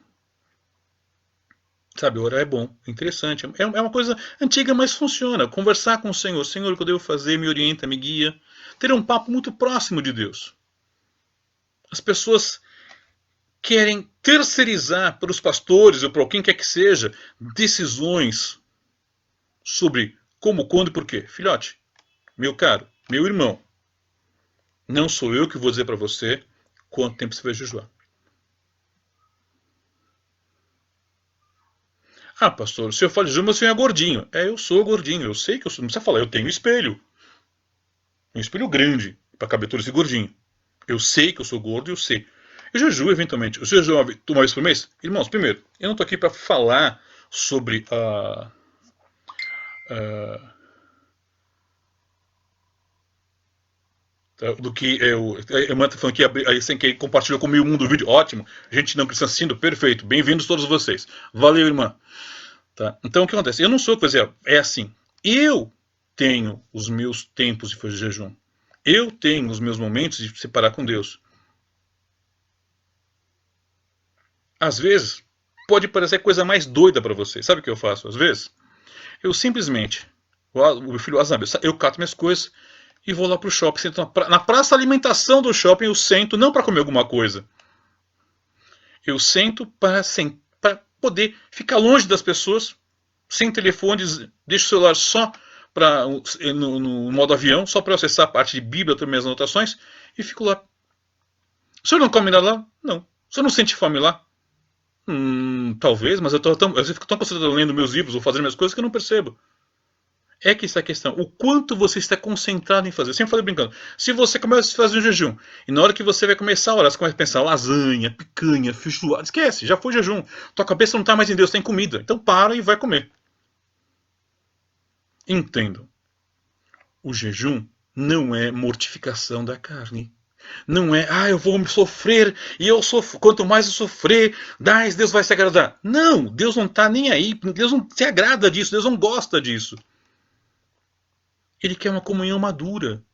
Sabe, orar é bom, é interessante. É uma coisa antiga, mas funciona. Conversar com o Senhor. Senhor, o que eu devo fazer? Me orienta, me guia. Ter um papo muito próximo de Deus. As pessoas querem terceirizar para os pastores ou para quem quer que seja decisões sobre como, quando e porquê. Filhote, meu caro, meu irmão, não sou eu que vou dizer para você quanto tempo você vai jejuar. Ah, pastor, o senhor fala de jejum, mas o senhor é gordinho. É, eu sou gordinho, eu sei que eu sou. Não precisa falar, eu tenho um espelho. Um espelho grande para caber todo esse gordinho. Eu sei que eu sou gordo, eu sei. Eu jejuo eventualmente. Eu jejuo uma vez por mês? Irmãos, primeiro, eu não estou aqui para falar sobre do que eu. A irmã está falando que aí sem que compartilhou comigo o mundo do vídeo. Ótimo. Gente não cristã assistindo, perfeito. Bem-vindos todos vocês. Valeu, irmã. Tá? Então o que acontece? Eu não sou, por exemplo, é assim. Eu tenho os meus tempos de fazer jejum. Eu tenho os meus momentos de separar com Deus. Às vezes, pode parecer a coisa mais doida para você. Sabe o que eu faço às vezes? Eu simplesmente, o meu filho Azab, eu cato minhas coisas e vou lá pro shopping. Sento na praça de alimentação do shopping, eu sento, não para comer alguma coisa. Eu sento para poder ficar longe das pessoas, sem telefones, deixo o celular só no modo avião, só para acessar a parte de Bíblia, também as anotações, e fico lá. O senhor não come nada lá? Não. O senhor não sente fome lá? Talvez, mas eu fico tão concentrado lendo meus livros ou fazendo minhas coisas que eu não percebo. É que essa é a questão. O quanto você está concentrado em fazer. Eu sempre falei brincando. Se você começa a fazer um jejum, e na hora que você vai começar a orar, você começa a pensar lasanha, picanha, feijoada. Esquece, já foi jejum. Tua cabeça não está mais em Deus, está em comida. Então para e vai comer. Entendo. O jejum não é mortificação da carne. Não é, eu vou sofrer e eu sofro. Quanto mais eu sofrer, mais Deus vai se agradar. Não, Deus não está nem aí. Deus não se agrada disso. Deus não gosta disso. Ele quer uma comunhão madura.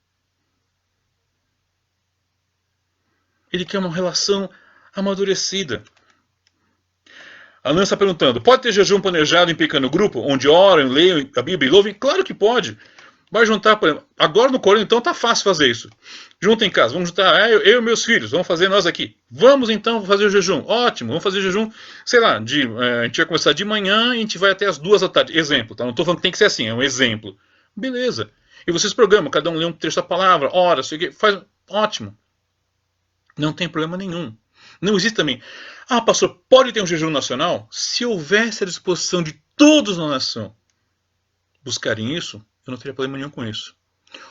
Ele quer uma relação amadurecida. A Ana está perguntando, pode ter jejum planejado em pequeno grupo, onde oram, leiam a Bíblia e louvem? Claro que pode. Vai juntar, por exemplo, agora no Corão, então tá fácil fazer isso. Junta em casa, vamos juntar eu e meus filhos, vamos fazer nós aqui. Vamos então fazer o jejum. Ótimo, vamos fazer jejum, sei lá, a gente vai começar de manhã e a gente vai até as 2 da tarde. Exemplo, tá? Não estou falando que tem que ser assim, é um exemplo. Beleza. E vocês programam, cada um lê um trecho da palavra, ora, sei o que, faz. Ótimo. Não tem problema nenhum. Não existe também. Pastor, pode ter um jejum nacional? Se houvesse a disposição de todos na nação buscarem isso, eu não teria problema nenhum com isso.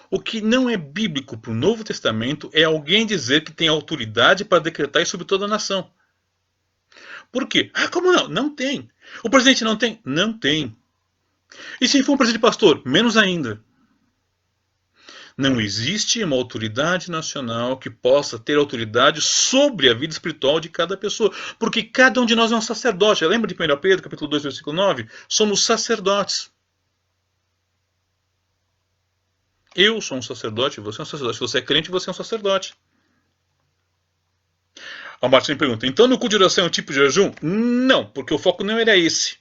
O que não é bíblico para o Novo Testamento é alguém dizer que tem autoridade para decretar isso sobre toda a nação. Por quê? Como não? Não tem. O presidente não tem? Não tem. E se for um presidente pastor? Menos ainda. Não existe uma autoridade nacional que possa ter autoridade sobre a vida espiritual de cada pessoa. Porque cada um de nós é um sacerdote. Lembra de 1 Pedro, capítulo 2, versículo 9? Somos sacerdotes. Eu sou um sacerdote, você é um sacerdote. Se você é crente, você é um sacerdote. A Martina pergunta, então no culto de oração é um tipo de jejum? Não, porque o foco não era esse.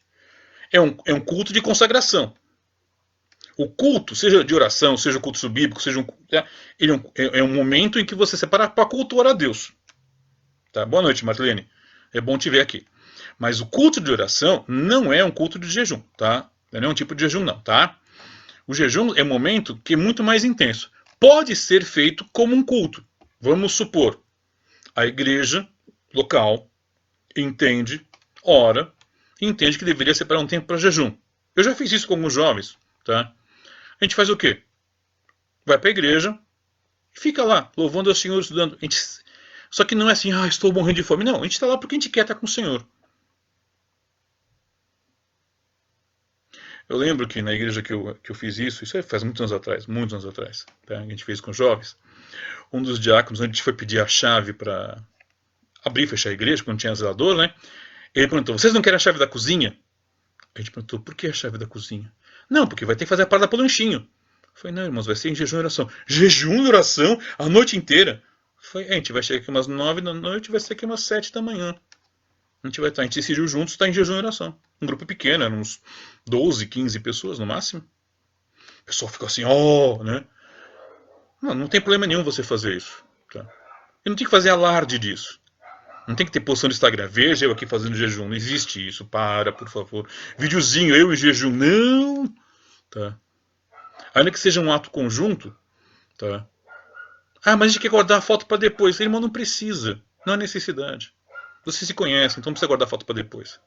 É um culto de consagração. O culto, seja de oração, seja culto subíblico, seja ele é um momento em que você separa para cultuar a Deus. Tá? Boa noite, Marlene. É bom te ver aqui. Mas o culto de oração não é um culto de jejum, tá? Não é um tipo de jejum, não, tá? O jejum é um momento que é muito mais intenso. Pode ser feito como um culto. Vamos supor, a igreja local entende, ora, e entende que deveria separar um tempo para jejum. Eu já fiz isso com alguns jovens, tá? A gente faz o quê? Vai para a igreja, fica lá, louvando ao Senhor, estudando. Só que não é assim, estou morrendo de fome. Não, a gente está lá porque a gente quer estar com o Senhor. Eu lembro que na igreja que eu fiz isso aí faz muitos anos atrás, tá? A gente fez com jovens. Um dos diáconos, onde a gente foi pedir a chave para abrir e fechar a igreja, quando tinha zelador, né? Ele perguntou, vocês não querem a chave da cozinha? A gente perguntou, por que a chave da cozinha? Não, porque vai ter que fazer a parada pro lanchinho. Eu falei, não, irmãos, vai ser em jejum e oração. Jejum e oração a noite inteira? Eu falei, a gente vai chegar aqui umas 9 da noite e vai ser aqui umas 7 da manhã. A gente decidiu juntos, está em jejum e oração. Um grupo pequeno, eram uns 12, 15 pessoas no máximo. O pessoal ficou assim, né? Não tem problema nenhum você fazer isso. Tá? E não tem que fazer alarde disso. Não tem que ter posição no Instagram. Veja eu aqui fazendo jejum. Não existe isso. Para, por favor. Videozinho, eu em jejum. Não! Tá? Ainda que seja um ato conjunto. Tá? Ah, mas a gente quer guardar a foto para depois. Irmão, não precisa. Não há necessidade. Você se conhece, então não precisa guardar foto para depois.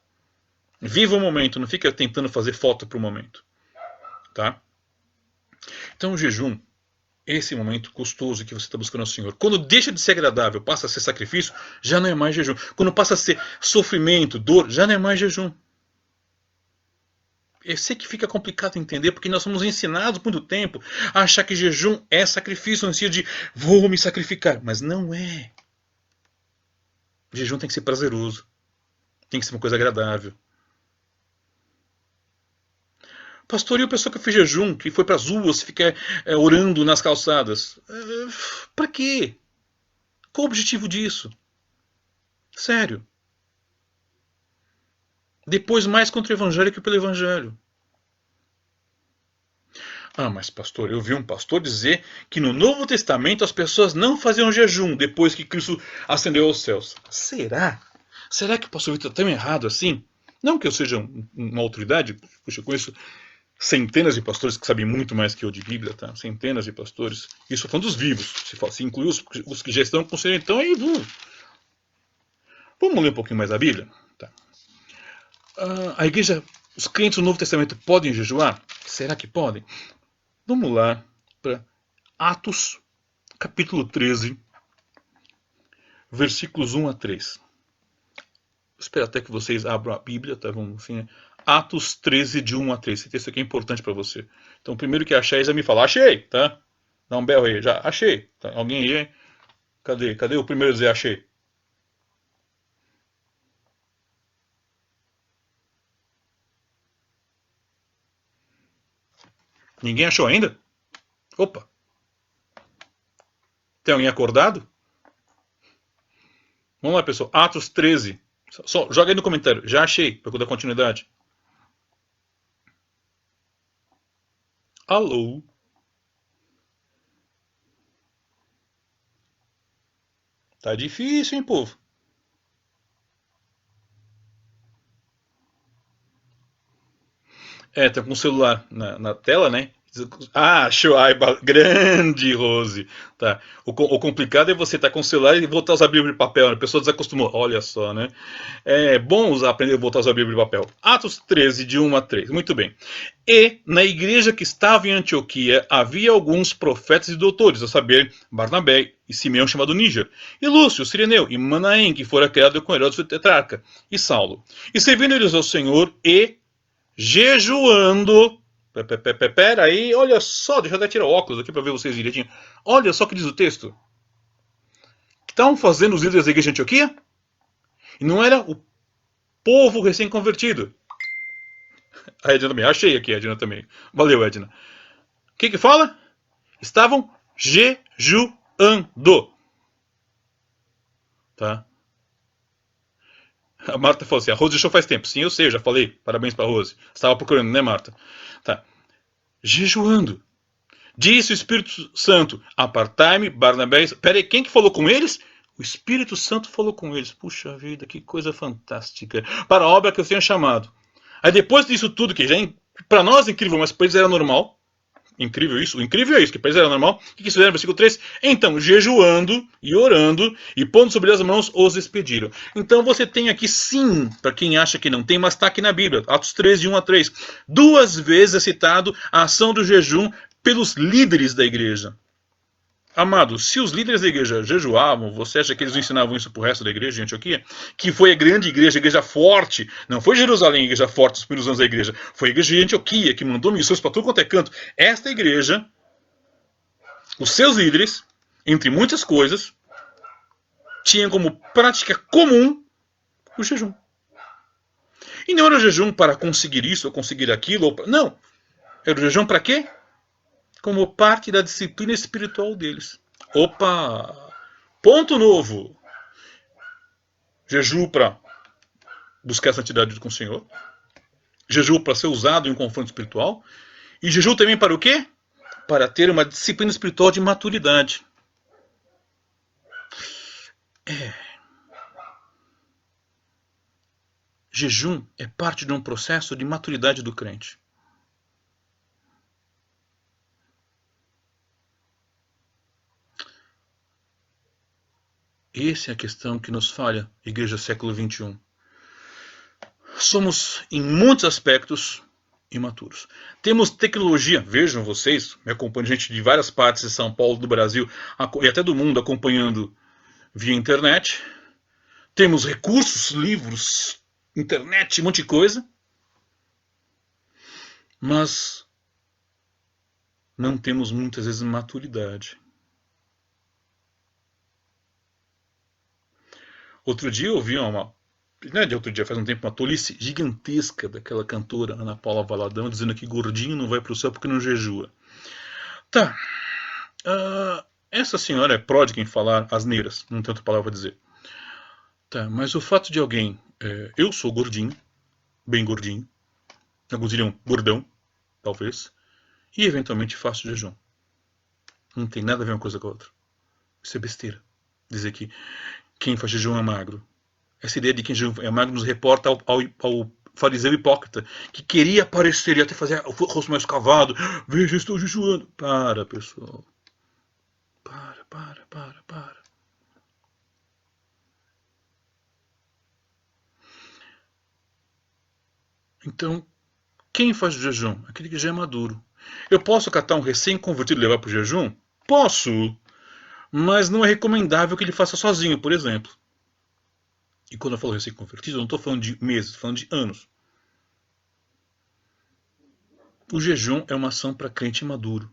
Viva o momento. Não fica tentando fazer foto para o momento. Tá? Então o jejum, esse momento custoso que você está buscando ao Senhor, quando deixa de ser agradável, passa a ser sacrifício, já não é mais jejum. Quando passa a ser sofrimento, dor, já não é mais jejum. Eu sei que fica complicado entender, porque nós somos ensinados por muito tempo a achar que jejum é sacrifício, no sentido de vou me sacrificar. Mas não é. O jejum tem que ser prazeroso. Tem que ser uma coisa agradável. Pastor, e a pessoa que fez jejum, que foi para as ruas, fica orando nas calçadas? Para quê? Qual o objetivo disso? Sério. Depois mais contra o evangelho que pelo evangelho. Ah, mas pastor, eu vi um pastor dizer que no Novo Testamento as pessoas não faziam jejum depois que Cristo ascendeu aos céus. Será? Será que o pastor Vitor está tão errado assim? Não que eu seja uma autoridade, puxa, eu conheço centenas de pastores que sabem muito mais que eu de Bíblia, tá? Centenas de pastores. Isso falando dos vivos. Se incluir os que já estão com o Senhor, então aí vamos ler um pouquinho mais a Bíblia? Tá. A igreja, os crentes do Novo Testamento podem jejuar? Será que podem? Vamos lá para Atos, capítulo 13, versículos 1 a 3. Espero até que vocês abram a Bíblia, tá? Vamos assim, né? Atos 13, de 1 a 3. Esse texto aqui é importante para você. Então, o primeiro que achar, já me fala, achei, tá? Dá um berro aí, já, achei. Tá? Alguém aí? Cadê o primeiro a dizer achei? Ninguém achou ainda? Opa! Tem alguém acordado? Vamos lá, pessoal. Atos 13. Só joga aí no comentário. Já achei, para dar continuidade. Alô? Tá difícil, hein, povo? Tá com o celular na tela, né? Ah, achou. Ai, grande, Rose. Tá. O complicado é você estar com o celular e voltar a usar a Bíblia de papel. Né? A pessoa desacostumou. Olha só, né? É bom aprender a voltar a usar a Bíblia de papel. Atos 13, de 1 a 3. Muito bem. E na igreja que estava em Antioquia havia alguns profetas e doutores, a saber, Barnabé e Simeão chamado Níger, e Lúcio, Cireneu, e Manaém, que fora criado com Herodes o tetrarca, e Saulo. E servindo eles ao Senhor e jejuando. Pera aí, olha só, deixa eu até tirar o óculos aqui para ver vocês direitinho. Olha só o que diz o texto. Que estavam fazendo os líderes da igreja de Antioquia? E não era o povo recém-convertido. A Edna também, achei aqui a Edna também. Valeu, Edna. O que fala? Estavam jejuando. Tá? A Marta falou assim, a Rose deixou faz tempo. Sim, eu sei, eu já falei. Parabéns pra Rose. Você estava procurando, né, Marta? Tá. Jejuando. Disse o Espírito Santo, apartai-me, Barnabé... Peraí, quem que falou com eles? O Espírito Santo falou com eles. Puxa vida, que coisa fantástica. Para a obra que eu tenho chamado. Aí depois disso tudo, que já para nós é incrível, mas para eles era normal. Incrível isso? O incrível é isso, que para eles era normal. O que eles fizeram no versículo 3? Então, jejuando e orando e pondo sobre as mãos, os expediram. Então você tem aqui sim, para quem acha que não tem, mas está aqui na Bíblia, Atos 13, de 1 a 3. 2 vezes é citado a ação do jejum pelos líderes da igreja. Amado, se os líderes da igreja jejuavam, você acha que eles ensinavam isso para o resto da igreja de Antioquia? Que foi a grande igreja, a igreja forte. Não foi Jerusalém a igreja forte nos primeiros anos da igreja. Foi a igreja de Antioquia que mandou missões para tudo quanto é canto. Esta igreja, os seus líderes, entre muitas coisas, tinham como prática comum o jejum. E não era o jejum para conseguir isso ou conseguir aquilo. Não. Era o jejum para quê? Como parte da disciplina espiritual deles. Opa! Ponto novo. Jejum para buscar a santidade com o Senhor. Jejum para ser usado em um confronto espiritual. E jejum também para o quê? Para ter uma disciplina espiritual de maturidade. Jejum é parte de um processo de maturidade do crente. Essa é a questão que nos falha, Igreja século XXI. Somos, em muitos aspectos, imaturos. Temos tecnologia, vejam vocês, me acompanham gente de várias partes de São Paulo, do Brasil e até do mundo acompanhando via internet. Temos recursos, livros, internet, um monte de coisa. Mas não temos muitas vezes maturidade. Outro dia eu ouvi faz um tempo, uma tolice gigantesca daquela cantora Ana Paula Valadão, dizendo que gordinho não vai para o céu porque não jejua. Tá. Essa senhora é pródiga em falar asneiras, não tem outra palavra para dizer. Tá, mas o fato de alguém... eu sou gordinho, bem gordinho, alguns diriam gordão, talvez, e eventualmente faço jejum. Não tem nada a ver uma coisa com a outra. Isso é besteira. Dizer que quem faz jejum é magro. Essa ideia de quem jejum é magro nos reporta ao fariseu hipócrita, que queria aparecer e até fazer o rosto mais cavado. Veja, estou jejuando. Para, pessoal. Para. Então, quem faz o jejum? Aquele que já é maduro. Eu posso catar um recém-convertido e levar para o jejum? Posso. Mas não é recomendável que ele faça sozinho, por exemplo. E quando eu falo recém-convertido, eu não estou falando de meses, estou falando de anos. O jejum é uma ação para crente maduro.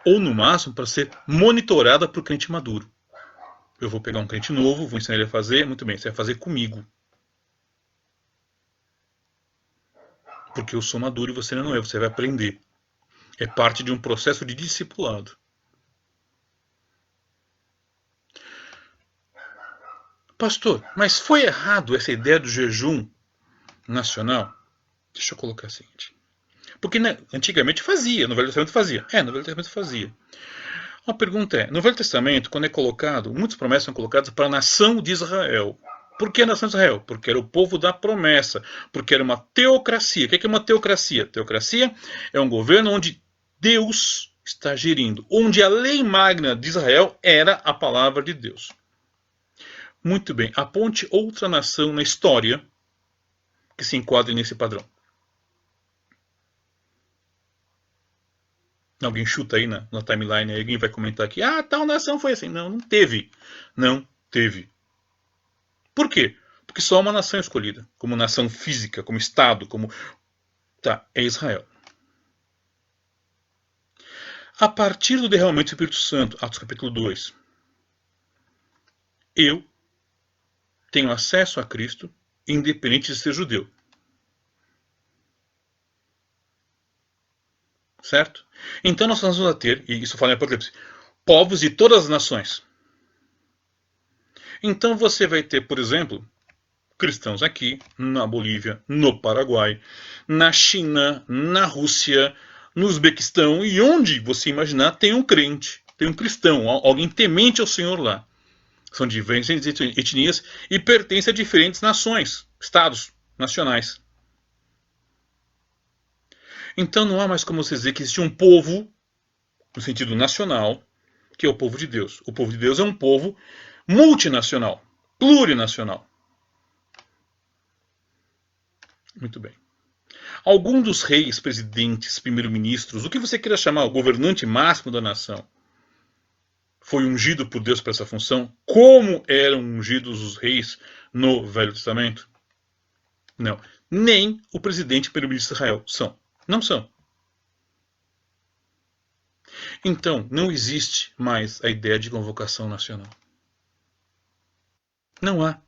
Ou, no máximo, para ser monitorada por crente maduro. Eu vou pegar um crente novo, vou ensinar ele a fazer. Muito bem, você vai fazer comigo. Porque eu sou maduro e você não é, você vai aprender. É parte de um processo de discipulado. Pastor, mas foi errado essa ideia do jejum nacional? Deixa eu colocar o seguinte. Porque antigamente fazia, no Velho Testamento fazia. No Velho Testamento fazia. A pergunta é, no Velho Testamento, quando é colocado, muitas promessas são colocadas para a nação de Israel. Por que a nação de Israel? Porque era o povo da promessa. Porque era uma teocracia. O que é uma teocracia? Teocracia é um governo onde Deus está gerindo. Onde a lei magna de Israel era a palavra de Deus. Muito bem, aponte outra nação na história que se enquadre nesse padrão. Alguém chuta aí na timeline, alguém vai comentar aqui, tal nação foi assim. Não teve. Não teve. Por quê? Porque só uma nação é escolhida, como nação física, como Estado, é Israel. A partir do derramamento do Espírito Santo, Atos capítulo 2, eu tenho acesso a Cristo, independente de ser judeu. Certo? Então nós vamos a ter, e isso fala em Apocalipse, povos de todas as nações. Então você vai ter, por exemplo, cristãos aqui, na Bolívia, no Paraguai, na China, na Rússia, no Uzbequistão, e onde você imaginar tem um crente, tem um cristão, alguém temente ao Senhor lá. São diferentes etnias e pertencem a diferentes nações, estados, nacionais. Então não há mais como você dizer que existe um povo, no sentido nacional, que é o povo de Deus. O povo de Deus é um povo multinacional, plurinacional. Muito bem. Algum dos reis, presidentes, primeiros-ministros, o que você queira chamar, o governante máximo da nação, foi ungido por Deus para essa função, como eram ungidos os reis no Velho Testamento? Não. Nem o presidente e primeiro-ministro de Israel são. Não são. Então, não existe mais a ideia de convocação nacional. Não há.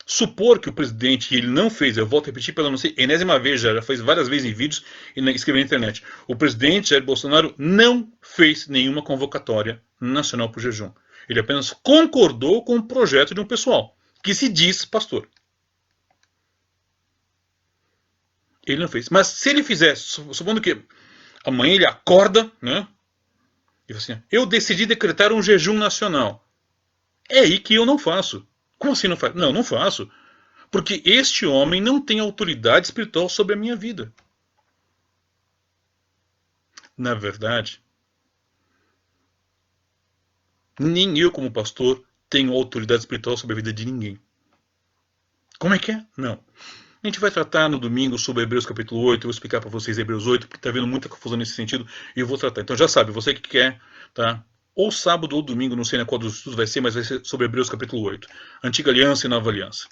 Supor que o presidente, ele não fez, eu volto a repetir pela não sei, enésima vez já fez várias vezes em vídeos e escreveu na internet. O presidente Jair Bolsonaro não fez nenhuma convocatória nacional para o jejum. Ele apenas concordou com o projeto de um pessoal que se diz pastor. Ele não fez. Mas se ele fizesse, supondo que amanhã ele acorda, né? E fala assim, eu decidi decretar um jejum nacional. É aí que eu não faço. Como assim não faz? Não, não faço. Porque este homem não tem autoridade espiritual sobre a minha vida. Na verdade, nem eu como pastor tenho autoridade espiritual sobre a vida de ninguém. Como é que é? Não. A gente vai tratar no domingo sobre Hebreus capítulo 8, eu vou explicar para vocês Hebreus 8, porque está havendo muita confusão nesse sentido, e eu vou tratar. Então já sabe, você que quer, tá? Ou sábado ou domingo, não sei qual dos estudos vai ser, mas vai ser sobre Hebreus capítulo 8. Antiga aliança e nova aliança.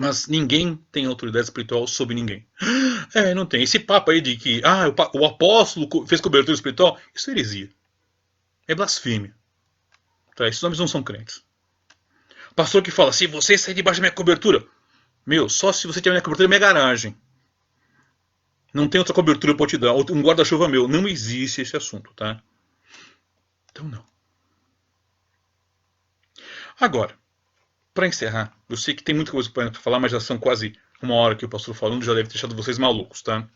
Mas ninguém tem autoridade espiritual sobre ninguém. Não tem. Esse papo aí de que o apóstolo fez cobertura espiritual, isso é heresia. É blasfêmia. Tá? Esses homens não são crentes. Pastor que fala, se você sair debaixo da minha cobertura, só se você tiver minha cobertura na minha garagem. Não tem outra cobertura para te dar, um guarda-chuva meu. Não existe esse assunto, tá? Então não. Agora, para encerrar, eu sei que tem muita coisa para falar, mas já são quase uma hora que o pastor falando, já deve ter deixado vocês malucos, tá?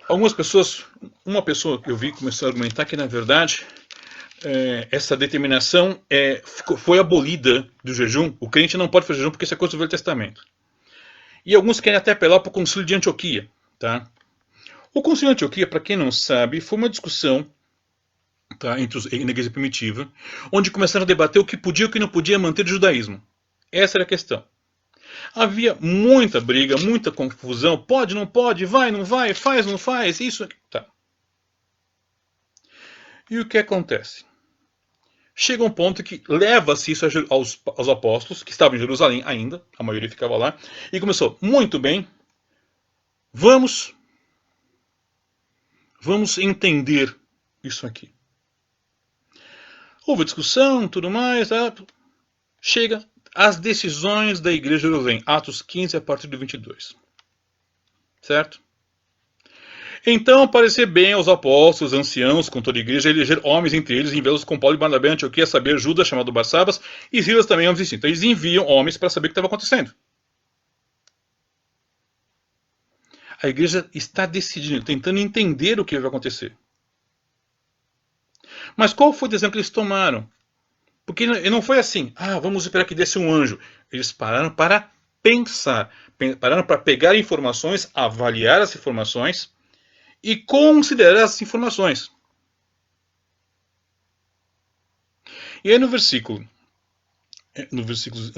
Algumas pessoas, uma pessoa que eu vi começou a argumentar que, na verdade, essa determinação foi abolida do jejum. O crente não pode fazer jejum porque isso é coisa do Velho Testamento. E alguns querem até apelar para o Concílio de Antioquia, tá? O Concílio de Antioquia, para quem não sabe, foi uma discussão, tá, na igreja primitiva, onde começaram a debater o que podia e o que não podia manter do judaísmo. Essa era a questão. Havia muita briga, muita confusão. Pode, não pode, vai, não vai, faz, não faz, isso. Tá. E o que acontece? Chega um ponto que leva-se isso aos apóstolos, que estavam em Jerusalém ainda, a maioria ficava lá, e começou, muito bem, vamos entender isso aqui. Houve discussão, tudo mais, chega as decisões da igreja de Jerusalém, Atos 15 a partir do 22. Certo? Então parecer bem aos apóstolos, anciãos, com toda a igreja, eleger homens entre eles, enviá-los com Paulo e Barnabé a Antioquia, a saber, Judas, chamado Barsabas, e Silas também, homens distintos. Então eles enviam homens para saber o que estava acontecendo. A igreja está decidindo, tentando entender o que vai acontecer. Mas qual foi a decisão que eles tomaram? Porque não foi assim, vamos esperar que desça um anjo. Eles pararam para pensar, pararam para pegar informações, avaliar as informações e considerar as informações. E aí nos versículos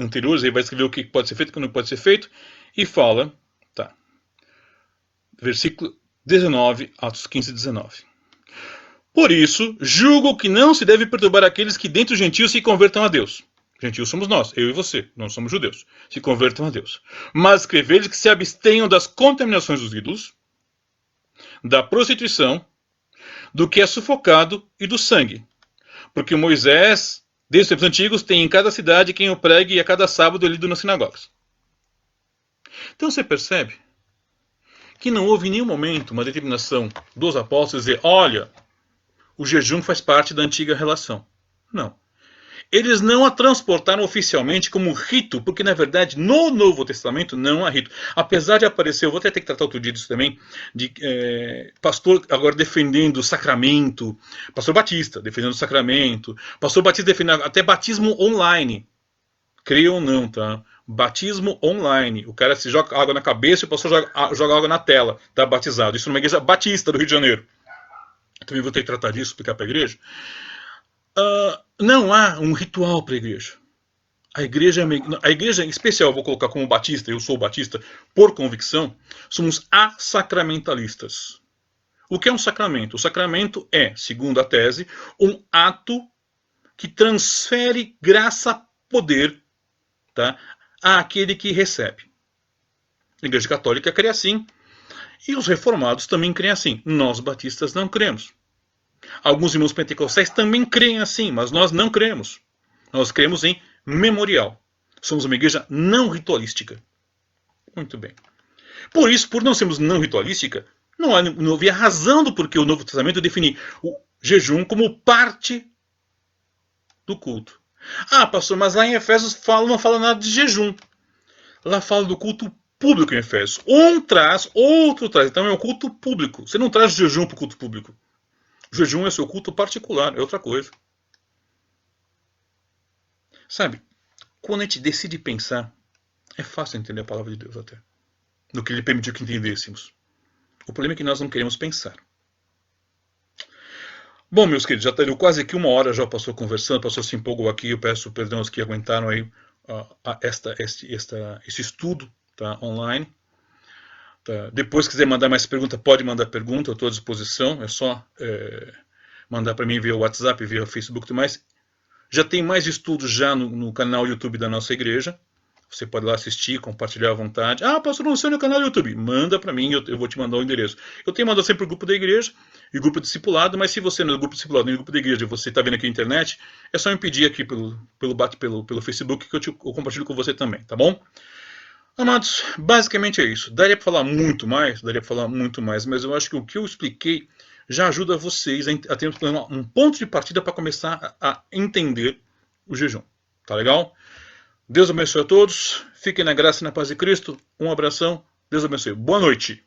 anteriores, ele vai escrever o que pode ser feito e o que não pode ser feito, e fala, tá, versículo 19, Atos 15, 19. Por isso, julgo que não se deve perturbar aqueles que dentre os gentios se convertam a Deus. Gentios somos nós, eu e você, não somos judeus. Se convertam a Deus. Mas escrever-lhes que se abstenham das contaminações dos ídolos, da prostituição, do que é sufocado e do sangue. Porque Moisés, desde os tempos antigos, tem em cada cidade quem o pregue e a cada sábado é lido nas sinagogas. Então você percebe que não houve em nenhum momento uma determinação dos apóstolos dizer, olha, o jejum faz parte da antiga relação. Não. Eles não a transportaram oficialmente como rito, porque na verdade no Novo Testamento não há rito. Apesar de aparecer, eu vou até ter que tratar outro dia disso também, de pastor agora defendendo o sacramento, pastor Batista defendendo o sacramento, pastor Batista defendendo até batismo online. Creio ou não, tá? Batismo online. O cara se joga água na cabeça e o pastor joga água na tela, tá batizado. Isso numa igreja batista do Rio de Janeiro. Também vou ter que tratar disso, explicar para a igreja. Não há um ritual para a igreja. A igreja em especial, vou colocar como batista, eu sou batista, por convicção, somos assacramentalistas. O que é um sacramento? O sacramento é, segundo a tese, um ato que transfere graça, poder, tá, àquele que recebe. A Igreja Católica crê assim, e os reformados também creem assim. Nós batistas não cremos. Alguns irmãos pentecostais também creem assim, mas nós não cremos. Nós cremos em memorial. Somos uma igreja não ritualística. Muito bem. Por isso, por não sermos não ritualística, não havia razão do porquê o Novo Testamento definir o jejum como parte do culto. Ah, pastor, mas lá em Efésios não fala nada de jejum. Lá fala do culto público em Efésios. Um traz, outro traz. Então é um culto público. Você não traz jejum para o culto público. O jejum é seu culto particular, é outra coisa. Sabe, quando a gente decide pensar, é fácil entender a palavra de Deus até. Do que ele permitiu que entendêssemos. O problema é que nós não queremos pensar. Bom, meus queridos, já deu quase aqui 1 hora, já passou conversando, passou se empolgou aqui, eu peço perdão aos que aguentaram aí esse estudo, tá, online. Tá. Depois, se quiser mandar mais pergunta, pode mandar pergunta, eu estou à disposição, é só mandar para mim via WhatsApp, via Facebook e tudo mais. Já tem mais estudos já no canal YouTube da nossa igreja. Você pode lá assistir, compartilhar à vontade. Ah, pastor, não sei no canal do YouTube. Manda para mim, eu vou te mandar o endereço. Eu tenho mandado sempre o grupo da igreja e o grupo discipulado, mas se você não é do grupo discipulado nem do grupo da igreja, você está vendo aqui na internet, é só me pedir aqui pelo Facebook que eu compartilho com você também, tá bom? Amados, basicamente é isso. Daria para falar muito mais, mas eu acho que o que eu expliquei já ajuda vocês a ter um ponto de partida para começar a entender o jejum. Tá legal? Deus abençoe a todos. Fiquem na graça e na paz de Cristo. Um abração. Deus abençoe. Boa noite.